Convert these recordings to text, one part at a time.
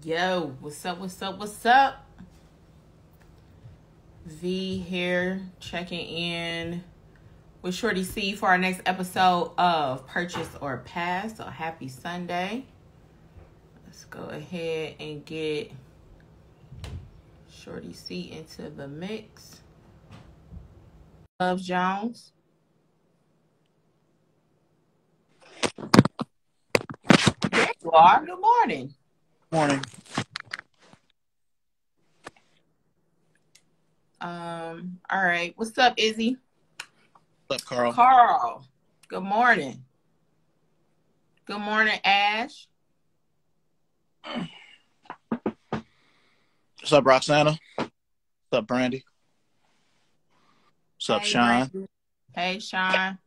Yo, what's up, what's up, what's up? V here, checking in with Shorty C for our next episode of Purchase or Pass. So happy Sunday. Let's go ahead and get Shorty C into the mix. Love Jones. There you are. Good morning. Morning. All right. What's up, Izzy? What's up, Carl? Carl. Good morning. Good morning, Ash. What's up, Roxana? What's up, Brandy? What's up, Hey, Sean? Brandon. Hey, Sean.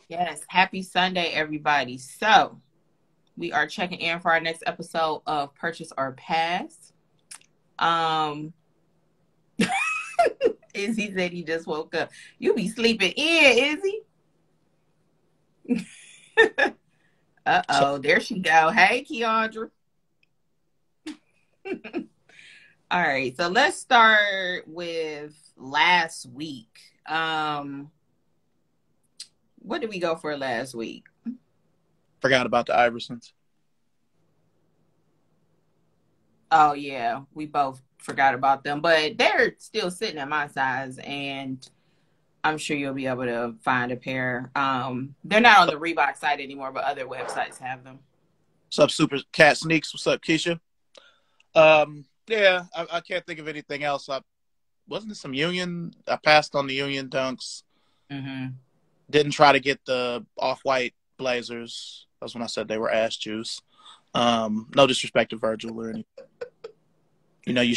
Yes, happy Sunday, everybody. So, we are checking in for our next episode of Purchase or Pass. Izzy said he just woke up. You be sleeping in, Izzy. Uh-oh, there she go. Hey, Keandra. All right, so let's start with last week. What did we go for last week? Forgot about the Iversons. Oh, yeah, we both forgot about them, but they're still sitting at my size, and I'm sure you'll be able to find a pair. They're not on the Reebok site anymore, but other websites have them. What's up, Super Cat Sneaks? What's up, Keisha? Yeah, I can't think of anything else. Wasn't it some Union? I passed on the Union dunks. Mm-hmm. Didn't try to get the off-white Blazers. That's when I said they were ass juice. No disrespect to Virgil or anything. You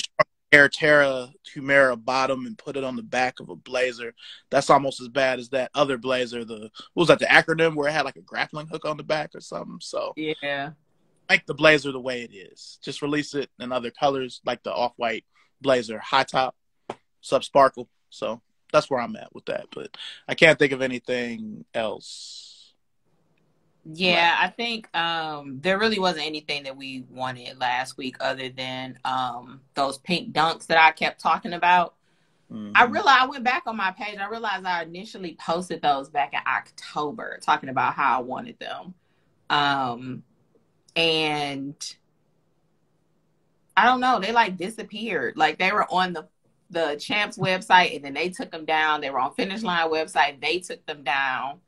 Air Terra Humera bottom and put it on the back of a Blazer. That's almost as bad as that other Blazer. What was that, the acronym where it had like a grappling hook on the back or something? So Yeah. like the Blazer the way it is. Just release it in other colors like the off-white Blazer. High top, sub sparkle. So that's where I'm at with that. But I can't think of anything else. Yeah, I think there really wasn't anything that we wanted last week other than those pink dunks that I kept talking about. Mm-hmm. I went back on my page. I realized I initially posted those back in October, talking about how I wanted them. And I don't know, they like disappeared. Like they were on the Champs website and then they took them down. They were on Finish Line website. They took them down.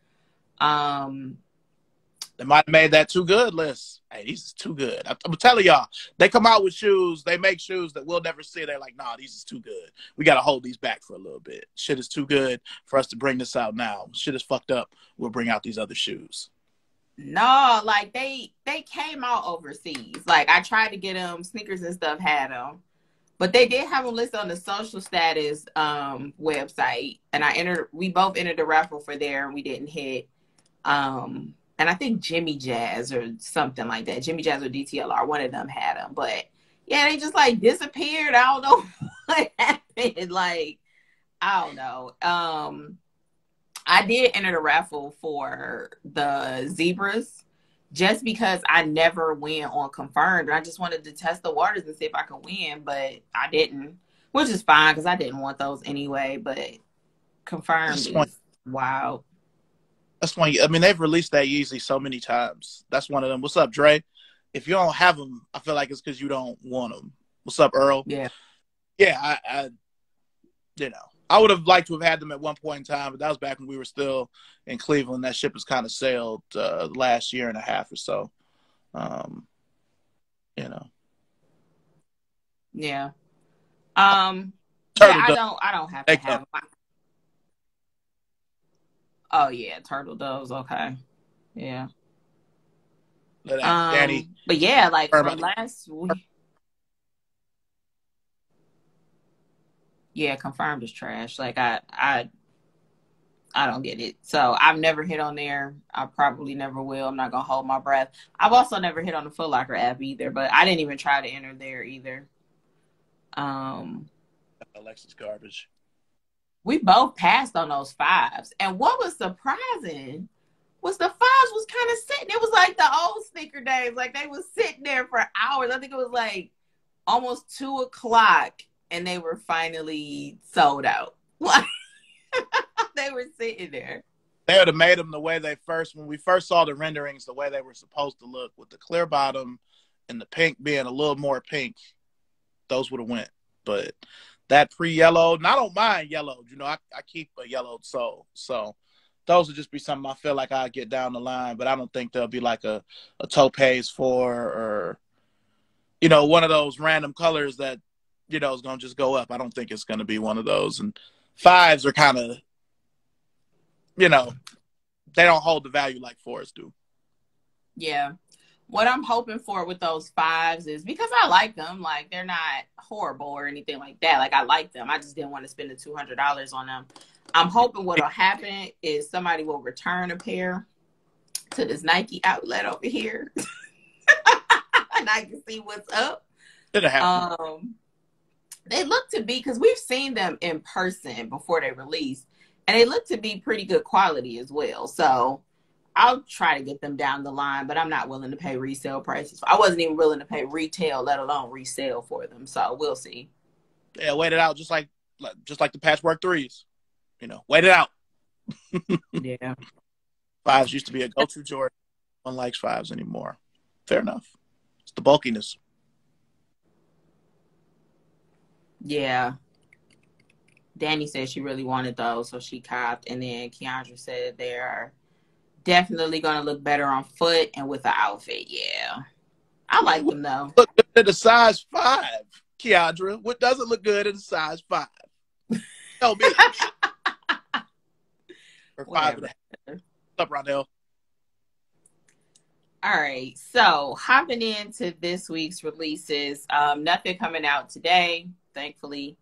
They might have made that too good list. Hey, these is too good. I'm telling y'all, they come out with shoes. They make shoes that we'll never see. They're like, nah, these is too good. We got to hold these back for a little bit. Shit is too good for us to bring this out now. Shit is fucked up. We'll bring out these other shoes. No, like they came out overseas. Like I tried to get them, Sneakers and stuff had them, but they did have them listed on the Social Status website, and we both entered the raffle for there, and we didn't hit. And I think Jimmy Jazz or something like that, Jimmy Jazz or DTLR, one of them had them, but yeah, they just like disappeared. I don't know what happened. Like I don't know. I did enter the raffle for the zebras just because I never win on confirmed. I just wanted to test the waters and see if I could win, but I didn't, which is fine because I didn't want those anyway. But confirmed is wild. That's one. I mean, they've released that Yeezy so many times. That's one of them. What's up, Dre? If you don't have them, I feel like it's because you don't want them. What's up, Earl? Yeah. Yeah, I would have liked to have had them at one point in time, but that was back when we were still in Cleveland. That ship has kind of sailed last year and a half or so. Yeah. Turtle I don't have to have them. Oh yeah, turtle doves. Okay. Yeah. Danny. But yeah, like from last week. Yeah, confirmed is trash. Like I don't get it. So I've never hit on there. I probably never will. I'm not gonna hold my breath. I've also never hit on the Foot Locker app either, but I didn't even try to enter there either. Alexis garbage. We both passed on those fives. And what was surprising was the fives was kind of sitting. It was like the old sneaker days. Like they was sitting there for hours. I think it was like almost 2 o'clock and they were finally sold out. Like they were sitting there. They would have made them the way when we first saw the renderings, the way they were supposed to look, with the clear bottom and the pink being a little more pink. Those would have went. But that pre-yellow, and I don't mind yellow. You know, I keep a yellowed sole. So those would just be something I feel like I'd get down the line, but I don't think there'll be like a topaz 4 or, you know, one of those random colors that, you know, is going to just go up. I don't think it's going to be one of those. And fives are kind of, you know, they don't hold the value like 4s do. Yeah. What I'm hoping for with those fives is, because I like them, like they're not horrible or anything like that. Like I like them. I just didn't want to spend the $200 on them. I'm hoping what'll happen is somebody will return a pair to this Nike outlet over here. And I can see what's up. It'll happen. They look to be, because we've seen them in person before they release, and they look to be pretty good quality as well. So I'll try to get them down the line, but I'm not willing to pay resale prices. I wasn't even willing to pay retail, let alone resale for them. So we'll see. Yeah, wait it out, just like the patchwork 3s. You know, wait it out. Yeah. 5s used to be a go-to Jordan. No one likes 5s anymore. Fair enough. It's the bulkiness. Yeah. Danny said she really wanted those, so she copped. And then Keandra said they're definitely going to look better on foot and with the outfit. Yeah. I like them, though. Look good at a size 5, Keandra. What doesn't look good at a size 5? Tell me. Or 5.5. What's up, Rondell? All right. So hopping into this week's releases, nothing coming out today, thankfully.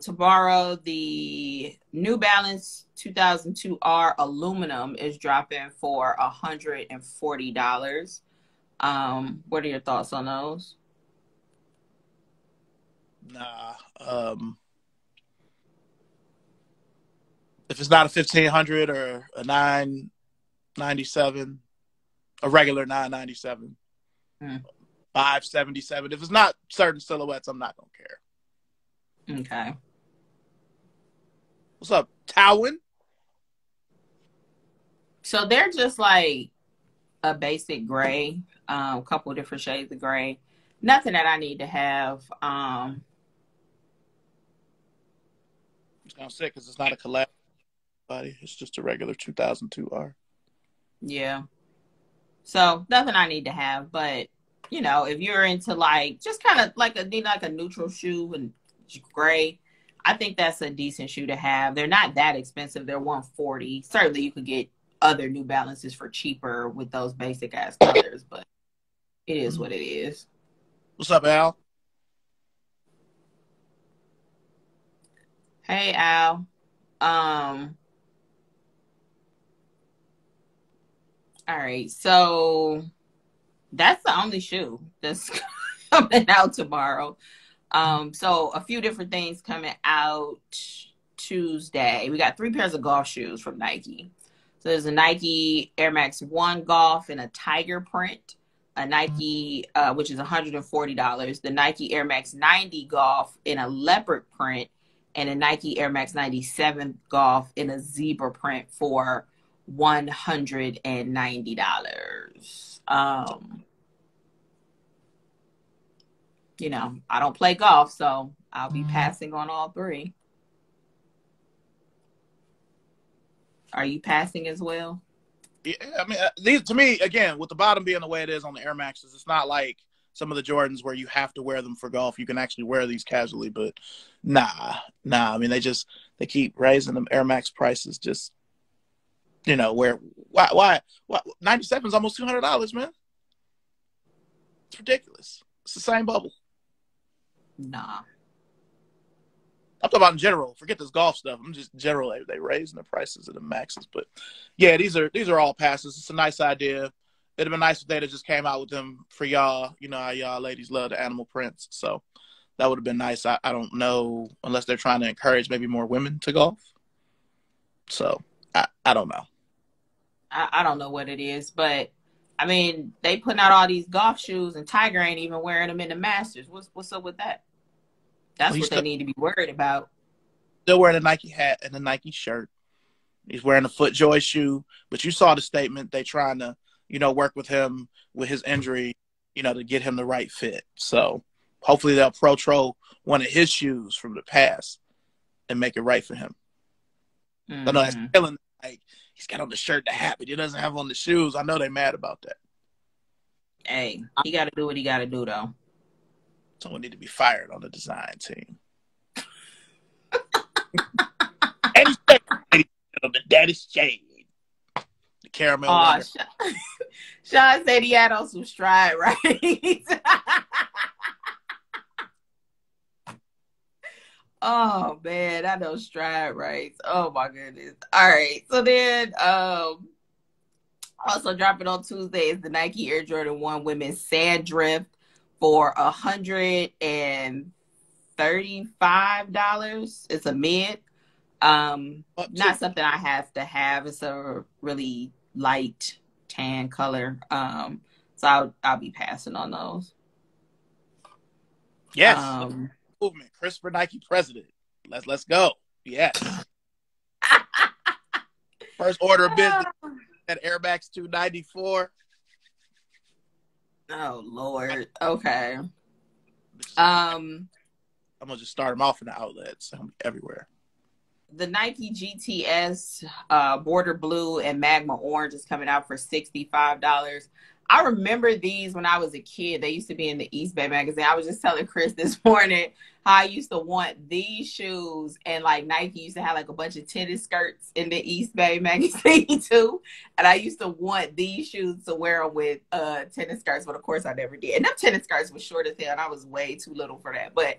Tomorrow, the New Balance 2002R aluminum is dropping for $140. What are your thoughts on those? Nah. If it's not a 1500 or a 997, a regular 997, 577. If it's not certain silhouettes, I'm not gonna care. Okay. What's up, Towin? So they're just like a basic gray, a couple different shades of gray. Nothing that I need to have. I was gonna say, because it's not a collab body, it's just a regular 2002R. Yeah. So nothing I need to have, but you know, if you're into like just kind of like a neutral shoe and gray, I think that's a decent shoe to have. They're not that expensive. They're $140. Certainly you could get other New Balances for cheaper with those basic ass colors, but it is what it is. What's up, Al? Hey, Al. All right, so that's the only shoe that's coming out tomorrow. So a few different things coming out Tuesday. We got 3 pairs of golf shoes from Nike. So there's a Nike Air Max 1 Golf in a tiger print, a Nike, which is $140, the Nike Air Max 90 Golf in a leopard print, and a Nike Air Max 97 Golf in a zebra print for $190. You know, I don't play golf, so I'll be passing on all 3. Are you passing as well? Yeah, I mean, these, to me, again, with the bottom being the way it is on the Air Maxes, it's not like some of the Jordans where you have to wear them for golf. You can actually wear these casually, but nah. I mean, they keep raising them Air Max prices. Just, you know, why 97 is almost $200, man. It's ridiculous. It's the same bubble. Nah. I'm talking about in general. Forget this golf stuff. I'm just general. They raising the prices of the Maxes, but yeah, these are all passes. It's a nice idea. It'd have been nice if they'd have just came out with them for y'all. You know how y'all ladies love the animal prints, so that would have been nice. I don't know, unless they're trying to encourage maybe more women to golf. So I don't know. I don't know what it is, but I mean, they putting out all these golf shoes, and Tiger ain't even wearing them in the Masters. What's up with that? Well, That's he's what they need to be worried about. still wearing a Nike hat and a Nike shirt. He's wearing a FootJoy shoe, but you saw the statement. They trying to, work with him with his injury, to get him the right fit. So hopefully they'll pro one of his shoes from the past and make it right for him. I know that's Mm-hmm. killing. Like, he's got on the shirt, the hat, but he doesn't have on the shoes. I know they're mad about that. Hey, he got to do what he got to do, though. Someone need to be fired on the design team. The daddy shade. The caramel. Oh, Sean said he had on some Stride right. Oh man, I know Stride rights. Oh my goodness. All right. So then also dropping on Tuesday is the Nike Air Jordan 1 Women's Sand Drift for $135. It's a mid. Not something I have to have. It's a really light tan color. So I'll be passing on those. Yes. Movement. Christopher Nike president. Let's go. Yes. First order of business at Air Max 294. Oh Lord. Okay. I'm gonna just start them off in the outlets everywhere. The Nike GTS Border Blue and Magma Orange is coming out for $65. I remember these when I was a kid. They used to be in the East Bay magazine. I was just telling Chris this morning how I used to want these shoes, and like Nike used to have like a bunch of tennis skirts in the East Bay magazine too. And I used to want these shoes to wear them with tennis skirts, but of course I never did. And them tennis skirts were short as hell, and I was way too little for that. But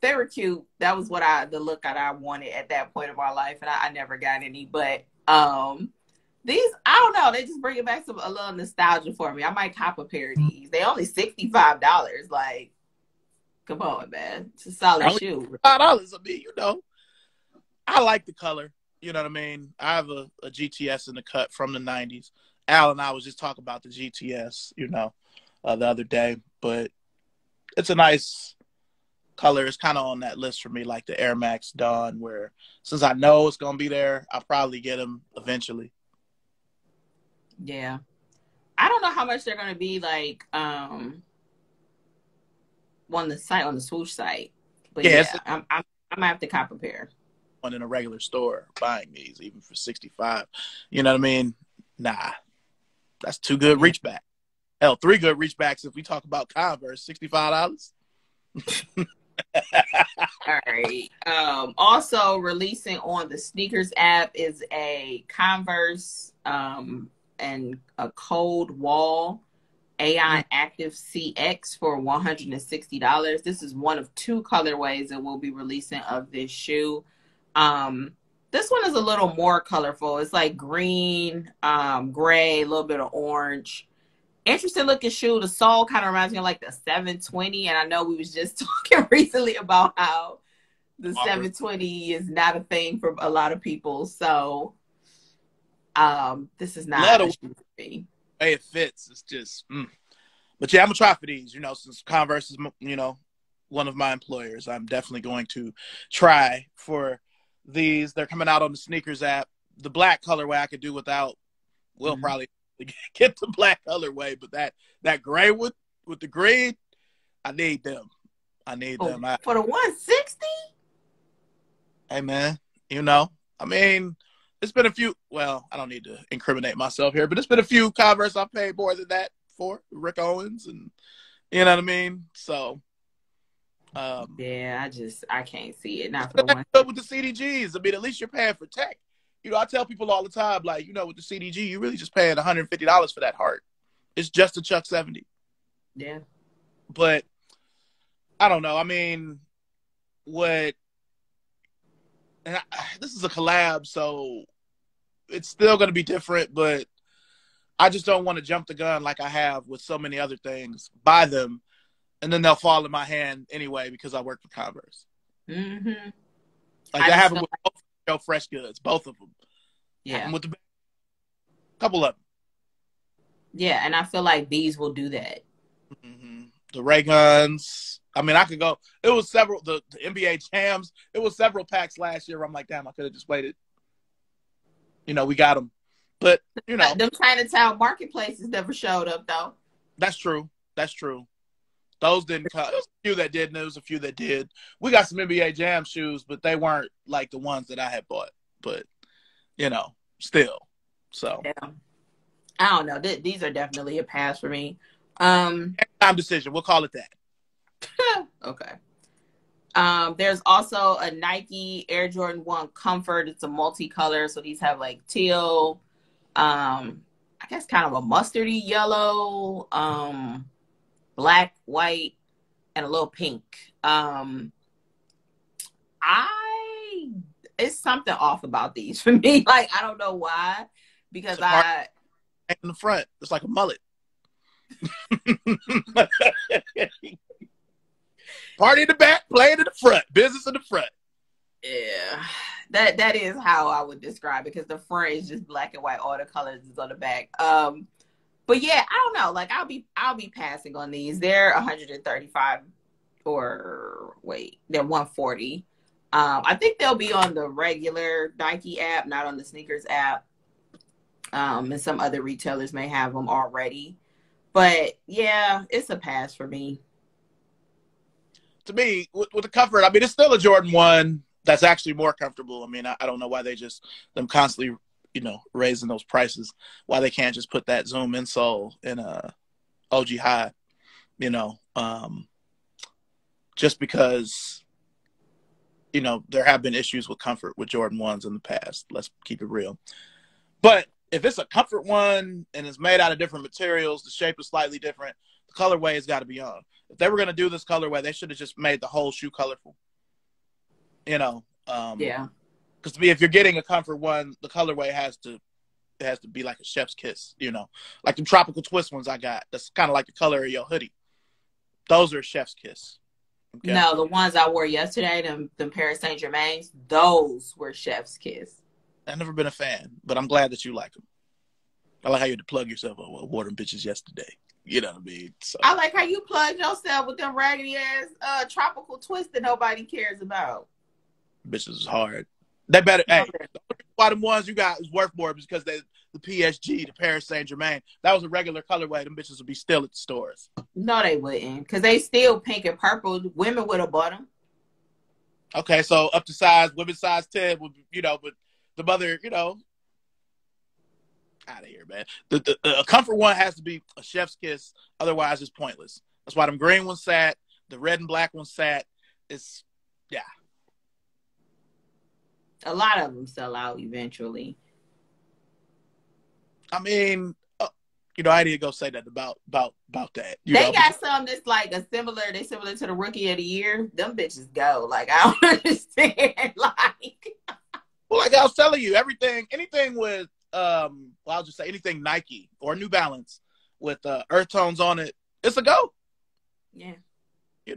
they were cute. That was the look that I wanted at that point of my life, and I never got any. But these, I don't know, they just bring it back a little nostalgia for me. I might cop a pair of these. They only $65. Like, come on, man. It's a solid shoe. $5. I mean, I like the color. You know what I mean? I have a GTS in the cut from the 90s. Al and I was just talking about the GTS, the other day. But it's a nice color. Is kind of on that list for me, like the Air Max Dawn, where since I know it's gonna be there, I'll probably get them eventually. Yeah, I don't know how much they're gonna be like on the swoosh site, but yeah, I'm gonna have to cop a pair. One in a regular store buying these even for 65. You know what I mean? Nah, that's two good reach back. Hell, 3 good reach backs if we talk about Converse. $65. All right. Also releasing on the sneakers app is a Converse and a Cold Wall AI Active CX for $160. This is one of 2 colorways that we'll be releasing of this shoe. This one is a little more colorful. It's like green, gray, a little bit of orange. Interesting looking shoe. The sole kind of reminds me of like the 720, and I know we was just talking recently about how the 720 is not a thing for a lot of people. So this is not a shoe for me. The way it fits, it's just But yeah, I'm gonna try for these, since Converse is one of my employers. I'm definitely going to try for these. They're coming out on the sneakers app. The black colorway I could do without. We'll probably get the black colorway, but that gray with the green, I need them. I need them. For the 160? Hey man, I mean, it's been a few. Well, I don't need to incriminate myself here, but it's been a few Converse I've paid more than that for. Rick Owens, and you know what I mean. So, yeah, I can't see it. Not for the one with the CDGs. I mean, at least you're paying for tech. I tell people all the time, like, with the CDG, you really just paying $150 for that heart. It's just a Chuck 70. Yeah. But I don't know. I mean, this is a collab, so it's still going to be different, but I just don't want to jump the gun like I have with so many other things, buy them, and then they'll fall in my hand anyway because I work for Converse. Mm-hmm. Like that happened with both Fresh Goods, both of them. Yeah. With Couple of Yeah, and I feel like these will do that. them. The Ray Guns. I mean, I could go. It was several, the NBA Jams. It was several packs last year where I'm like, damn, I could have just waited. We got them. But, Them Chinatown marketplaces never showed up, though. that's true. That's true. Those didn't come. There was a few that did, and there was a few that did. We got some NBA Jam shoes, but they weren't like the ones that I had bought. But, still. So. Yeah. I don't know. These are definitely a pass for me. Time decision. We'll call it that. Okay. There's also a Nike Air Jordan 1 Comfort. It's a multicolor. So these have like teal, I guess kind of a mustardy yellow, black, white, and a little pink. It's something off about these for me. Like, I don't know why. Because in the front, it's like a mullet. Party in the back, playing in the front, business in the front. Yeah, that is how I would describe it, because the front is just black and white, all the colors is on the back. But yeah, I don't know. Like, I'll be passing on these. They're 135, or wait, they're 140. I think they'll be on the regular Nike app, not on the sneakers app. And some other retailers may have them already. But yeah, it's a pass for me. To me, with the comfort, I mean, it's still a Jordan 1 that's actually more comfortable. I mean, I don't know why them constantly, raising those prices, why they can't just put that Zoom insole in a OG High, just because, there have been issues with comfort with Jordan 1s in the past. Let's keep it real. But if it's a comfort 1 and it's made out of different materials, the shape is slightly different, the colorway has got to be on. If they were going to do this colorway, they should have just made the whole shoe colorful. Yeah. Because to me, if you're getting a comfort 1, the colorway has to be like a chef's kiss. Like the tropical twist ones I got. That's kind of like the color of your hoodie. Those are chef's kiss. Okay? No, the ones I wore yesterday, them Paris Saint Germains, those were chef's kiss. I've never been a fan, but I'm glad that you like them. I like how you had to plug yourself. I wore them bitches yesterday. You know what I mean? So. I like how you plugged yourself with them raggedy ass tropical twist that nobody cares about. Bitches is hard. They better. Hey, why them ones you got is worth more because the PSG, the Paris Saint Germain, that was a regular colorway. Them bitches would be still at the stores. No, they wouldn't, because they still pink and purple. Women would have bought them. Okay, so up to size, women's size 10 would, but the mother, out of here, man. The comfort 1 has to be a chef's kiss, otherwise it's pointless. That's why them green ones sat, the red and black ones sat. It's a lot of them sell out eventually. I mean, I need to go say that about that. They got some that's like similar to the Rookie of the Year. Them bitches go. Like, I don't understand. Well, like I was telling you, anything with I'll just say anything Nike or New Balance with earth tones on it, it's a go. Yeah.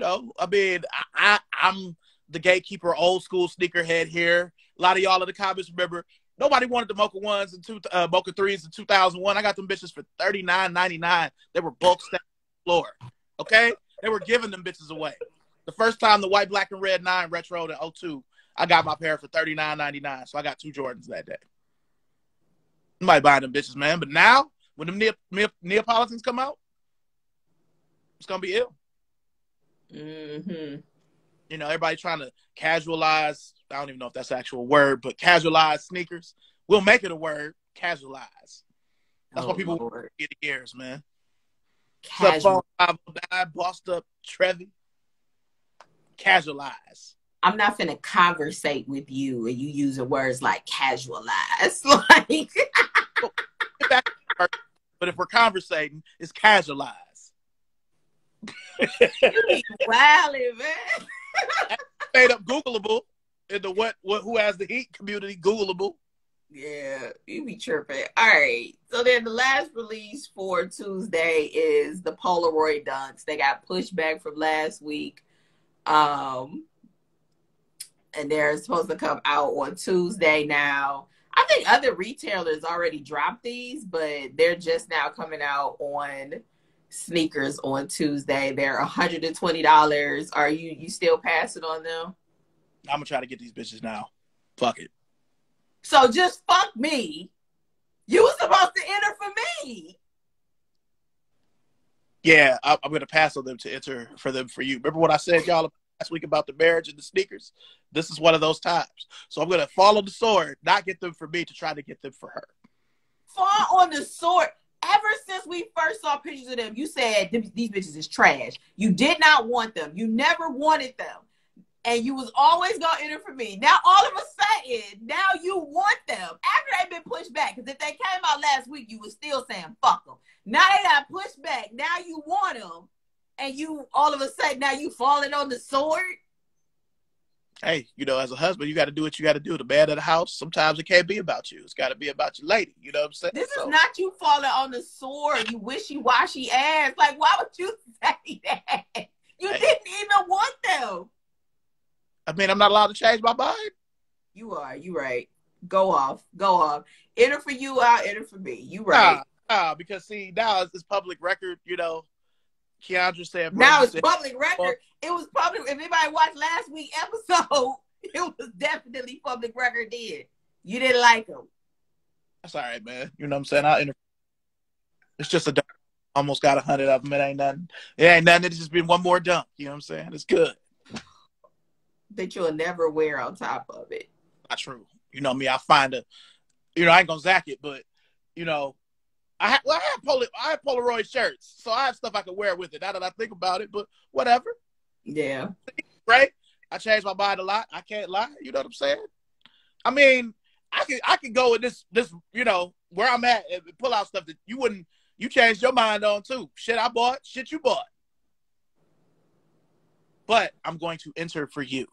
I mean, I'm the gatekeeper, old school sneakerhead here. A lot of y'all in the comments remember nobody wanted the Mocha 1s and Mocha 3s in 2001. I got them bitches for $39.99. They were bulk stacked on the floor. Okay? They were giving them bitches away. The first time the white, black, and red 9 retro in 02, I got my pair for $39.99. So I got 2 Jordans that day. Nobody buying them bitches, man. But now, when them Neapolitans come out, it's going to be ill. Mm-hmm. Everybody trying to casualize. I don't even know if that's an actual word, but casualize sneakers. We'll make it a word. Casualize. That's what people get the ears, man. Casual. 509, bossed up Trevi. Casualize. I'm not finna conversate with you and you using words like casualize. But if we're conversating, it's casualize. You be wildin', man. Made up Googleable in the who has the heat community Googleable. Yeah, you be tripping. All right. So then the last release for Tuesday is the Polaroid Dunks. They got pushed back from last week. And they're supposed to come out on Tuesday now. I think other retailers already dropped these, but they're just now coming out on sneakers on Tuesday. They're $120. Are you still passing on them? I'm gonna try to get these bitches now. Fuck it. So just fuck me. You were supposed to enter for me. Yeah, I'm gonna pass on them to enter for them for you. Remember what I said, y'all, last week about the marriage and the sneakers? This is one of those times. So I'm gonna follow the sword, not get them for me, to try to get them for her. Fall on the sword. Ever since we first saw pictures of them, you said these bitches is trash. You did not want them. You never wanted them. And you was always going to enter for me. Now, all of a sudden, now you want them. After they've been pushed back. Because if they came out last week, you was still saying, fuck them. Now they got pushed back. Now you want them. And you, all of a sudden, now you falling on the sword. Hey, you know, as a husband, you got to do what you got to do. The man of the house, sometimes it can't be about you. It's got to be about your lady. You know what I'm saying? This is not you falling on the sword, you wishy-washy ass. Like, why would you say that? You didn't even want them. I mean, I'm not allowed to change my mind. You are. You right. Go off. Go off. Enter for you. I'll enter for me. You right. Because see, now it's public record. You know, Keandra said. Now it's public record. It was public. If anybody watched last week's episode, it was definitely public record then. You didn't like them. That's all right, man. You know what I'm saying? I'll enter. It's just a dunk. Almost got 100 of them. It ain't nothing. It ain't nothing. It's just been one more dunk. You know what I'm saying? It's good. That you'll never wear on top of it. Not true. You know me, I find a, you know, I ain't gonna zack it, but you know, I have Polaroid shirts, so I have stuff I can wear with it. Now that I think about it, but whatever. Yeah. Right? I change my mind a lot. I can't lie. You know what I'm saying? I mean, I can go with this, you know, where I'm at and pull out stuff that you changed your mind on too. Shit I bought, shit you bought. But I'm going to enter for you.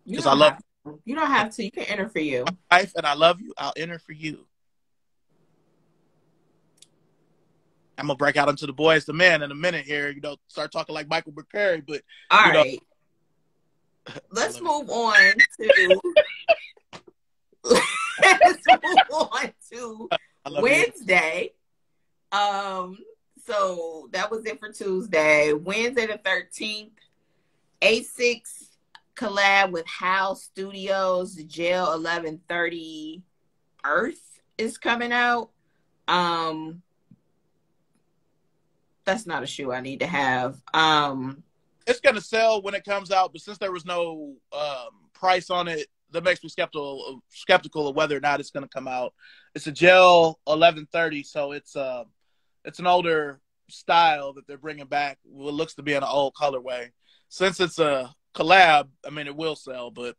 Because I love you. You don't have to. You can enter for you. Wife, and I love you. I'll enter for you. I'm gonna break out into the boys to men in a minute here. You know, start talking like Michael McCurry. But all right, let's move on to. Let's move on to Wednesday. So that was it for Tuesday. Wednesday the 13th, A6 collab with House Studios, Jail 1130 Earth is coming out. That's not a shoe I need to have. It's gonna sell when it comes out, but since there was no price on it, that makes me skeptical of whether or not it's gonna come out. It's a Gel 1130, so it's an older style that they're bringing back. What looks to be in an old colorway. Since it's a collab, I mean, it will sell, but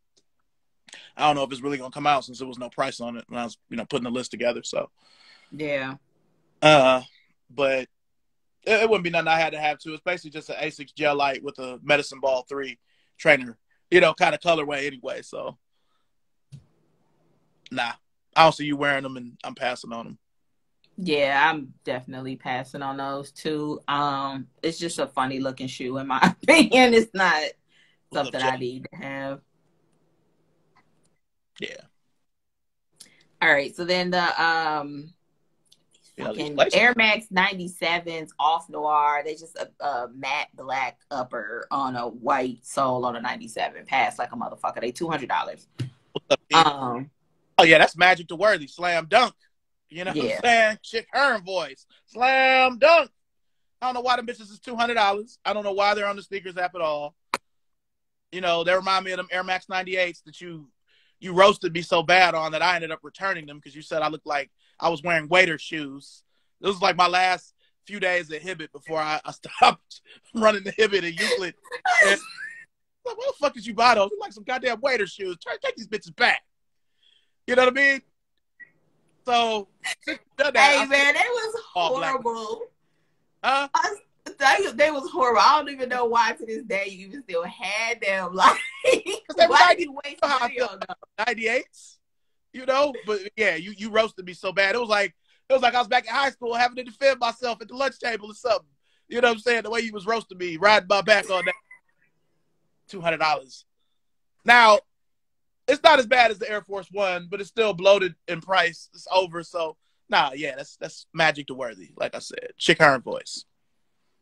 I don't know if it's really gonna come out since there was no price on it when I was, you know, putting the list together. So yeah, but it wouldn't be nothing I had to have too. It's basically just an A6 Gel Light with a Medicine Ball 3 trainer, you know, kind of colorway anyway. So nah, I don't see you wearing them, and I'm passing on them. Yeah, I'm definitely passing on those too. It's just a funny looking shoe in my opinion. It's not something I need to have. Yeah. All right. So then the Air Max 97s off noir. They just a matte black upper on a white sole on a 97. Pass like a motherfucker. They $200. Oh yeah, that's magic to Worthy. Slam dunk. You know what I'm saying? Chick Hearn voice. Slam dunk. I don't know why them bitches is $200. I don't know why they're on the sneakers app at all. You know, they remind me of them Air Max 98s that you roasted me so bad on that I ended up returning them because you said I looked like I was wearing waiter shoes. This was like my last few days at Hibbett before I stopped running the Hibbett at Euclid. And like, what the fuck did you buy those? Like some goddamn waiter shoes. Take these bitches back. You know what I mean? So, hey man, they was horrible. Huh? They was horrible. I don't even know why to this day you even still had them. Like, why did you waste money on them? 98s, you know? But yeah, you roasted me so bad. It was like I was back in high school having to defend myself at the lunch table or something. You know what I'm saying? The way you was roasting me, riding my back on that. $200. Now, it's not as bad as the Air Force One, but it's still bloated in price. It's over. So nah, yeah, that's magic to Worthy. Like I said, Chick Hearn voice.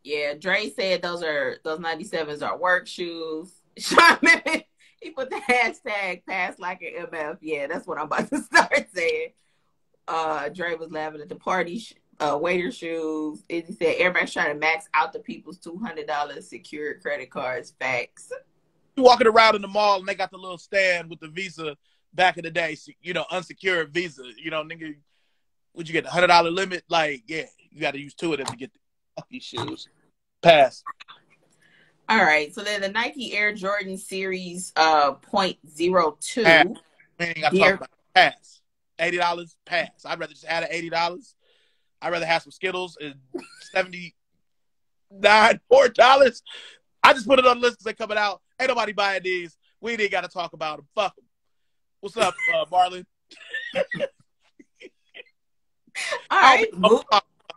Yeah, Dre said those 97s are work shoes. Sean, he put the hashtag pass like an MF. Yeah, that's what I'm about to start saying. Dre was laughing at the party waiter shoes. He said everybody's trying to max out the people's $200 secured credit cards. Facts. Walking around in the mall and they got the little stand with the Visa back in the day, you know, unsecured Visa. You know, nigga, would you get the $100 limit? Like, yeah, you got to use 2 of them to get these shoes. Pass. All right, so then the Nike Air Jordan Series .02. Pass. We ain't got to talk about it. Pass. $80, pass. I'd rather just add an $80. I'd rather have some Skittles and $79 $4. I just put it on the list because they're coming out. Ain't nobody buying these. We ain't got to talk about them. Fuck them. What's up, Marlon? All right. My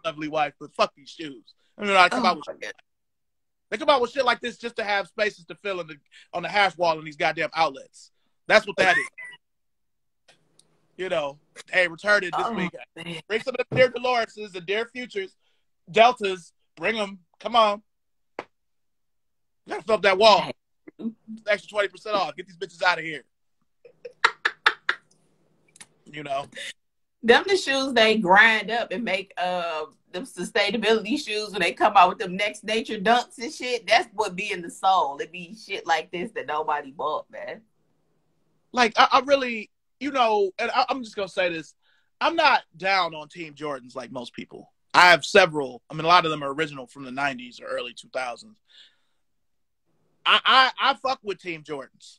lovely wife, but fuck these shoes. I mean, I come out with shit. They come out with shit like this just to have spaces to fill on the hash wall in these goddamn outlets. That's what that is. You know, hey, return it this week. Man. Bring some of the Dear Doloreses and Dear Futures, Deltas. Bring them. Come on. You gotta fill up that wall. Extra 20% off. Get these bitches out of here. You know. Them the shoes they grind up and make them sustainability shoes when they come out with them Next Nature dunks and shit. That's what be in the soul. It be shit like this that nobody bought, man. Like I really, you know, and I'm just gonna say this. I'm not down on Team Jordans like most people. I have several. I mean, a lot of them are original from the 90s or early 2000s. I fuck with Team Jordans.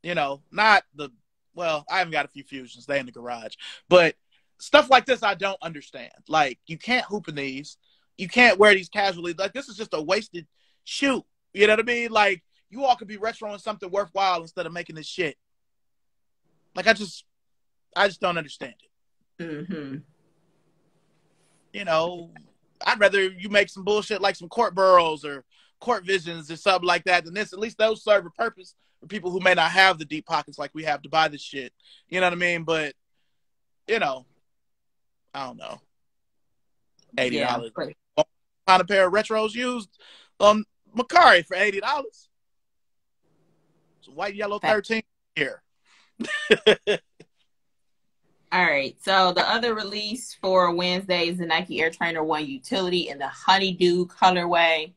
You know, not the, well, I haven't got a few Fusions. They in the garage. But stuff like this I don't understand. Like, you can't hoop in these. You can't wear these casually. Like, this is just a wasted shoe. You know what I mean? Like, you all could be retroing something worthwhile instead of making this shit. Like, I just don't understand it. Mm-hmm. You know, I'd rather you make some bullshit like some Court Burrows or Court Visions or something like that than this. At least those serve a purpose for people who may not have the deep pockets like we have to buy this shit. You know what I mean? But, you know, I don't know. $80. Yeah, find a pair of retros used on Macari for $80. It's white, yellow, 13 here. All right. So the other release for Wednesday is the Nike Air Trainer 1 Utility in the Honeydew colorway.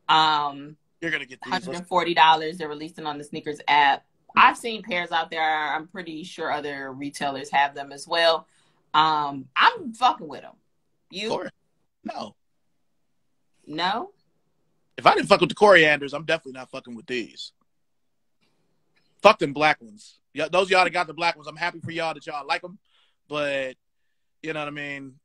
You're gonna get these $140. They're releasing on the sneakers app. I've seen pairs out there. I'm pretty sure other retailers have them as well. I'm fucking with them. You? No. If I didn't fuck with the corianders, I'm definitely not fucking with these. Fuck them black ones. Yeah, those of y'all that got the black ones, I'm happy for y'all that y'all like them. But you know what I mean?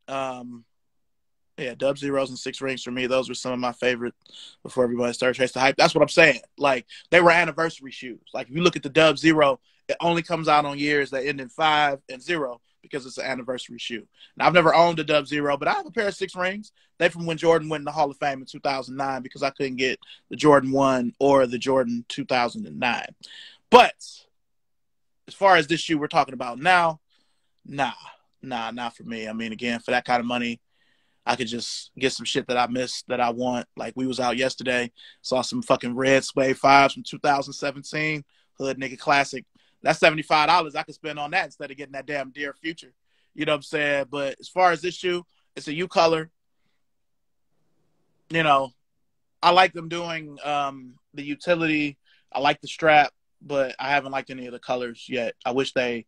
Yeah, Dub Zeros and 6 rings for me. Those were some of my favorite before everybody started chasing the hype. That's what I'm saying. Like, they were anniversary shoes. Like, if you look at the Dub Zero, it only comes out on years that end in 5 and 0 because it's an anniversary shoe. Now, I've never owned a Dub Zero, but I have a pair of 6 rings. They from when Jordan went in the Hall of Fame in 2009 because I couldn't get the Jordan 1 or the Jordan 2009. But as far as this shoe we're talking about now, nah, not for me. I mean, again, for that kind of money, I could just get some shit that I missed that I want. Like, we was out yesterday, saw some fucking red Suede 5s from 2017, Hood Nigga Classic. That's $75 I could spend on that instead of getting that damn Dear Future. You know what I'm saying? But as far as this shoe, it's a U color. You know, I like them doing the utility. I like the strap, but I haven't liked any of the colors yet. I wish they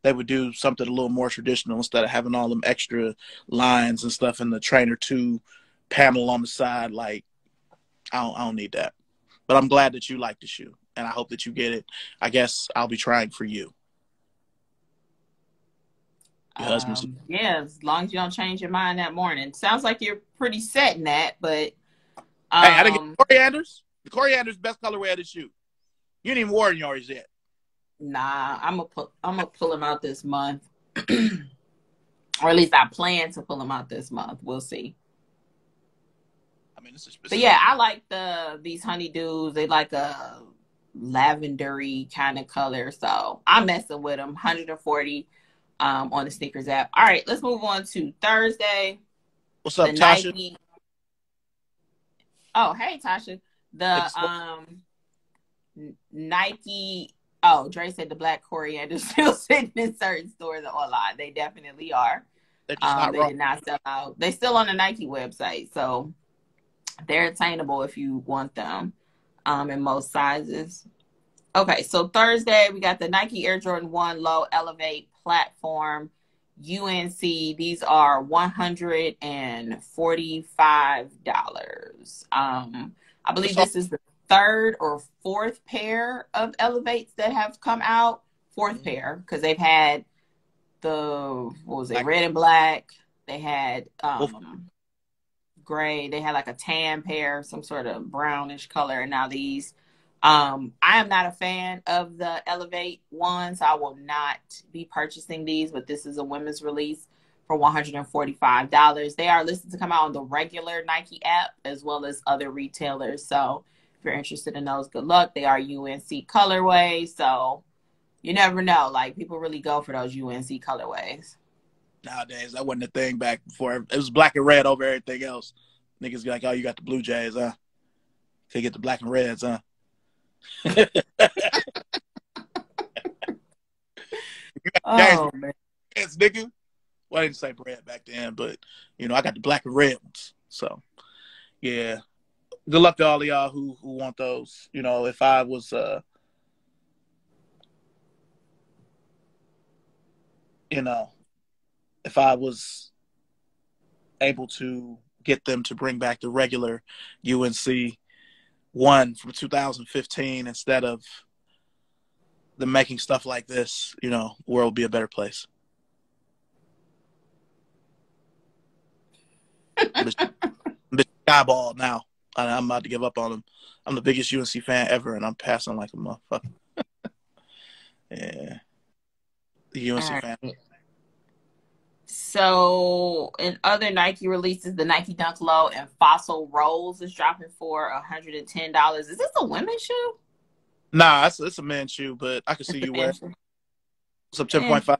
would do something a little more traditional instead of having all them extra lines and stuff in the Trainer 2 panel on the side. Like, I don't need that. But I'm glad that you like the shoe, and I hope that you get it. I guess I'll be trying for you. Your husband's... Yeah, as long as you don't change your mind that morning. Sounds like you're pretty set in that, but... Hey, I didn't get corianders. The coriander's best colorway of the shoe. You ain't even worn yours yet. Nah, I'm gonna pull them out this month, or at least I plan to pull them out this month. We'll see. I mean, this is specific. But yeah, I like these honeydews. They like a lavendery kind of color. So I'm messing with them. 140 on the sneakers app. All right, let's move on to Thursday. What's up, The Tasha? Nike. Oh, hey Tasha. The Nike. Oh, Dre said the black coriander still sitting in certain stores online. They definitely are. They're just not They wrong. did not sell out. They still on the Nike website, so they're attainable if you want them in most sizes. Okay, so Thursday we got the Nike Air Jordan 1 Low Elevate Platform UNC. These are $145. I believe this is the third or fourth pair of Elevates that have come out. Fourth pair, because they've had red and black. They had gray. They had like a tan pair, some sort of brownish color, and now these. I am not a fan of the Elevate ones. I will not be purchasing these, but this is a women's release for $145. They are listed to come out on the regular Nike app as well as other retailers. So if you're interested in those, good luck. They are UNC colorways, so you never know. Like, people really go for those UNC colorways. Nowadays, that wasn't a thing back before. It was black and red over everything else. Niggas be like, oh, you got the Blue Jays, huh? They get the black and reds, huh? Oh, man. Yes, nigga. Well, I didn't say red back then, but, you know, I got the black and red ones. So, yeah. Good luck to all of y'all who want those. You know, if I was... if I was able to get them to bring back the regular UNC 1 from 2015 instead of them making stuff like this, you know, the world would be a better place. I'm just eyeball now. I'm about to give up on them. I'm the biggest UNC fan ever, and I'm passing like a motherfucker. Yeah. The UNC fan. So, in other Nike releases, the Nike Dunk Low and Fossil Rolls is dropping for $110. Is this a women's shoe? Nah, it's a men's shoe, but I can see you wear it. What's up, 10.5?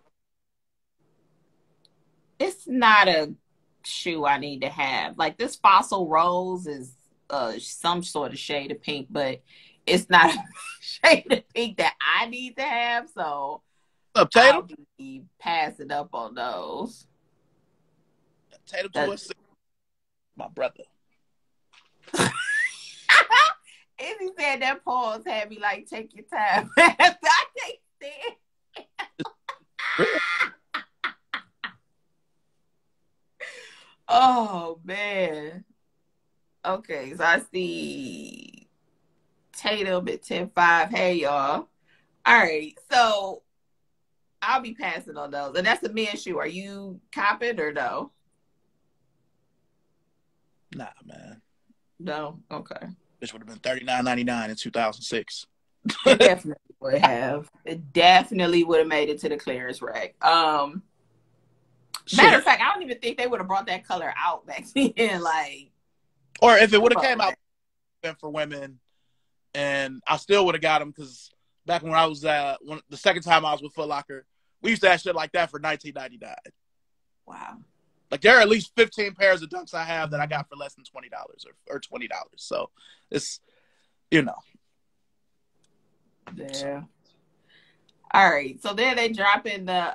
It's not a shoe I need to have. Like, this Fossil Rolls is some sort of shade of pink, but it's not a shade of pink that I need to have, so... What's up, Tatum? I'll be passing up on those. Tatum to us, my brother. Izzy said that pause had me like, take your time. I can't stand. Oh man. Okay, so I see Tatum at 10.5. Hey y'all. All right, so I'll be passing on those. And that's a men's shoe. Are you copping or no? Nah, man. No? Okay. This would have been $39.99 in 2006. It definitely would have. It definitely would have made it to the clearance rack. Matter of fact, I don't even think they would have brought that color out back then. Like, or if it would have came out for women, and I still would have got them, because back when I was the second time I was with Foot Locker, we used to have shit like that for $19.99. Wow. Like, there are at least 15 pairs of Dunks I have that I got for less than $20 or $20. So it's, you know. Yeah. All right. So then they drop in the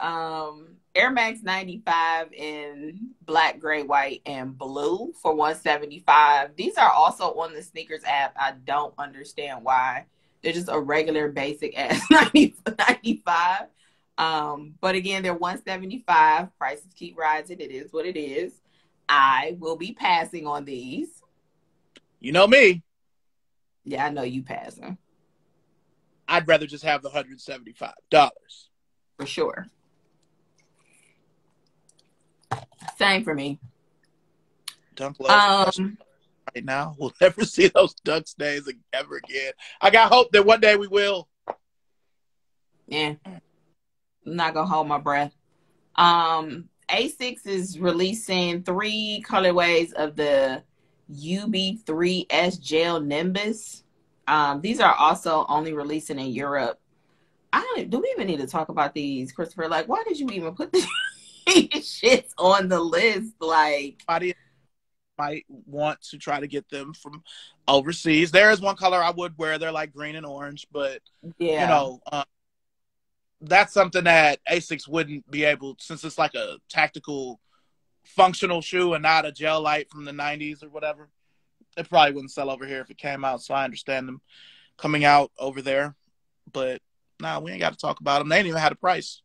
Air Max 95 in black, gray, white, and blue for $175. These are also on the sneakers app. I don't understand why. They're just a regular basic ass 95. But again, they're $175. Prices keep rising. It is what it is. I will be passing on these. You know me. Yeah, I know you passing. I'd rather just have the $175. For sure. Same for me. Dunk Low right now. We'll never see those Dunks days ever again. I got hope that one day we will. Yeah. I'm not gonna hold my breath. Asics is releasing 3 colorways of the UB3S Gel Nimbus. These are also only releasing in Europe. Do we even need to talk about these, Christopher? Like, why did you even put these shits on the list? Like, Somebody might want to try to get them from overseas. There is one color I would wear. They're like green and orange, but yeah, that's something that Asics wouldn't be able, since it's like a tactical, functional shoe and not a gel light from the 90s or whatever. It probably wouldn't sell over here if it came out, so I understand them coming out over there. But nah, we ain't got to talk about them. They ain't even had a price.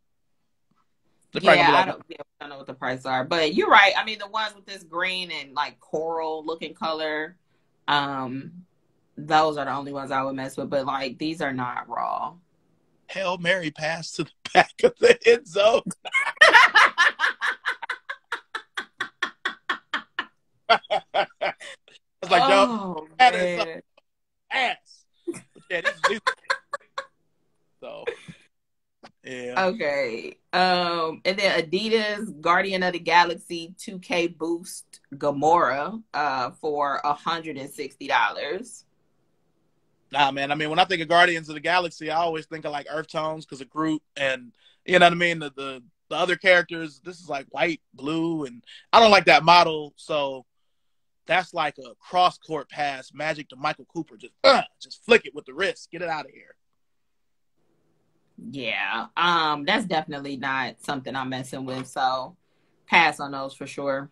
They're probably yeah. gonna be I don't know what the prices are, but you're right. I mean, the ones with this green and like coral looking color, those are the only ones I would mess with. But like, these are not raw. Hail Mary pass to the back of the end zone. I was like, yo, that is some ass. But yeah, these so yeah. Okay. And then Adidas Guardian of the Galaxy 2K Boost Gamora for $160. Nah, man. I mean, when I think of Guardians of the Galaxy, I always think of like Earth Tones because of Groot and you know what I mean. The other characters, this is like white, blue, and I don't like that model. So that's like a cross court pass, magic to Michael Cooper. Just flick it with the wrist, get it out of here. Yeah, that's definitely not something I'm messing with. So pass on those for sure.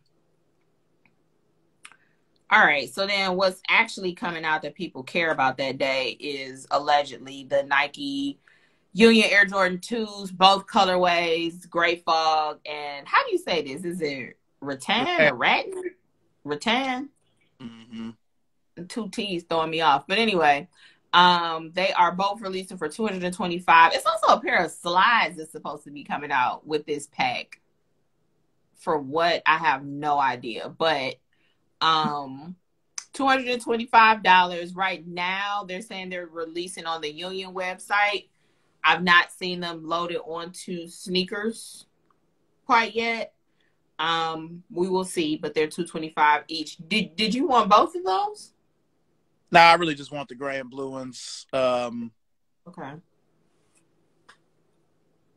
All right, so then what's actually coming out that people care about that day is allegedly the Nike Union Air Jordan 2s, both colorways, Gray Fog, and how do you say this? Is it rattan or rattan? Rattan? Mm-hmm. Two T's throwing me off. But anyway, they are both releasing for $225. It's also a pair of slides that's supposed to be coming out with this pack. For what? I have no idea. But $225 right now. They're saying they're releasing on the Union website. I've not seen them loaded onto sneakers quite yet. We will see, but they're $225 each. Did you want both of those? Nah, I really just want the gray and blue ones. Okay.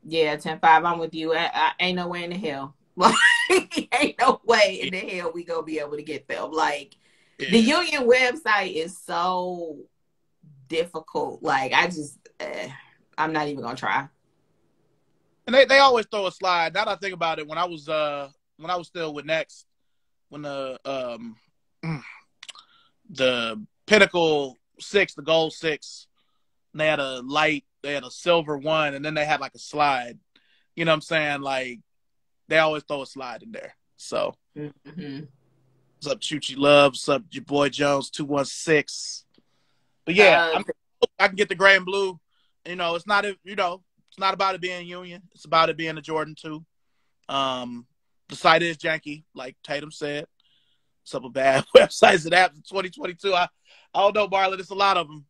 Yeah, 10-5. I'm with you. I ain't no way in the hell. Ain't no way in the hell we gonna be able to get them. Like, the Union website is so difficult. Like, I'm not even gonna try. And they always throw a slide. Now that I think about it, when I was still with Next, when the Pinnacle 6, the Gold 6, they had a silver one, and then they had like a slide. You know what I'm saying? Like, they always throw a slide in there. So, What's up, Chuchi Love? What's up, your boy Jones 216? But yeah, I can get the gray and blue. You know, it's not about it being Union. It's about it being a Jordan 2. The site is janky, like Tatum said. Some bad websites and apps in 2022. I don't know, Marlon. There's a lot of them.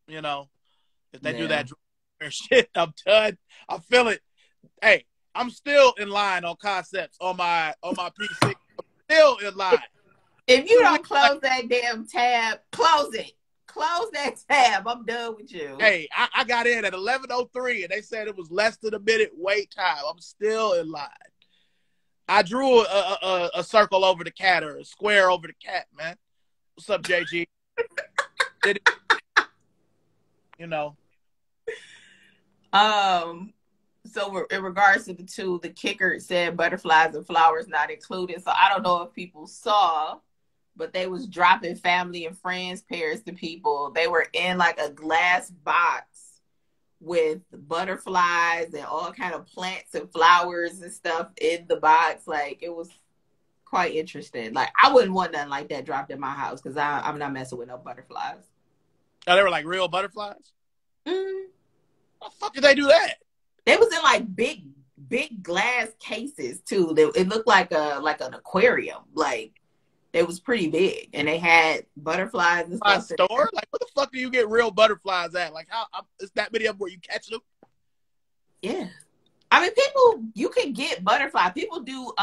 You know, if they do that shit, I'm done. I feel it. Hey, I'm still in line on concepts on my PC. I'm still in line. If you don't close that damn tab, close it. Close that tab. I'm done with you. Hey, I got in at 11:03 and they said it was less than a minute wait time. I'm still in line. I drew a circle over the cat or a square over the cat, man. What's up, JG? Did it? You know. So in regards to the two, the kicker said butterflies and flowers not included. So I don't know if people saw, but they was dropping family and friends pairs to people. They were in like a glass box with butterflies and all kind of plants and flowers and stuff in the box. Like, it was quite interesting. Like, I wouldn't want nothing like that dropped in my house because I'm not messing with no butterflies. Oh, they were like real butterflies? Mm. How the fuck did they do that? They was in like big glass cases too. It looked like an aquarium. Like, it was pretty big, and they had butterflies and stuff. Store? Like, where the fuck do you get real butterflies at? Like, how is that many of them where you catch them? Yeah, I mean, you can get butterfly. People do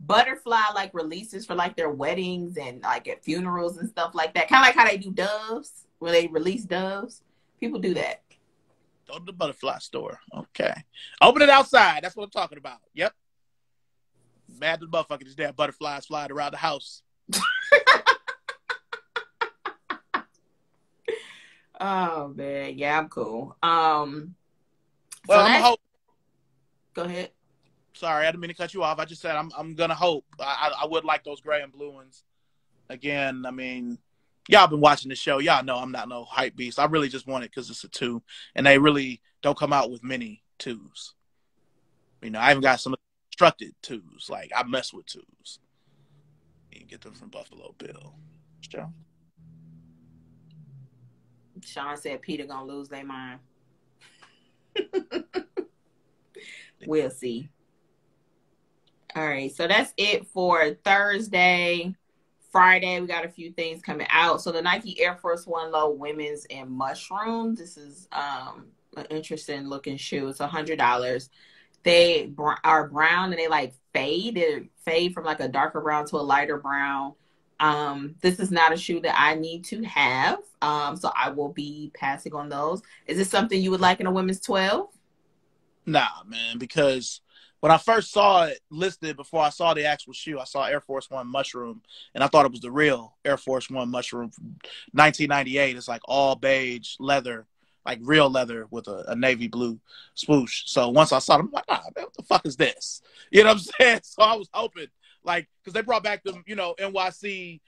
butterfly like releases for like their weddings and like at funerals and stuff like that. Kind of like how they do doves. when they release doves. People do that. Go to the butterfly store. Okay. Open it outside. That's what I'm talking about. Yep. Mad to the motherfucker. These damn butterflies flying around the house. Oh man, yeah, I'm cool. Well, so I'm gonna hope. Go ahead. Sorry, I didn't mean to cut you off. I just said I'm gonna hope. I would like those gray and blue ones. Again, I mean, y'all been watching the show. Y'all know I'm not no hype beast. I really just want it because it's a 2, and they really don't come out with many 2s. You know, I even got some constructed 2s. Like I mess with 2s. You can get them from Buffalo Bill. Sure. Sean said Peter gonna lose their mind. We'll see. All right, so that's it for Thursday. Friday, we got a few things coming out. So the Nike Air Force One Low Women's in Mushroom. This is an interesting looking shoe. It's $100. They are brown and they like fade. They fade from like a darker brown to a lighter brown. This is not a shoe that I need to have. So I will be passing on those. Is this something you would like in a women's 12? Nah, man, because when I first saw it listed before I saw the actual shoe, I saw Air Force One Mushroom, and I thought it was the real Air Force One Mushroom from 1998. It's like all beige leather, like real leather with a navy blue swoosh. So once I saw them, I'm like, man, what the fuck is this? You know what I'm saying? So I was hoping, like, because they brought back the, NYC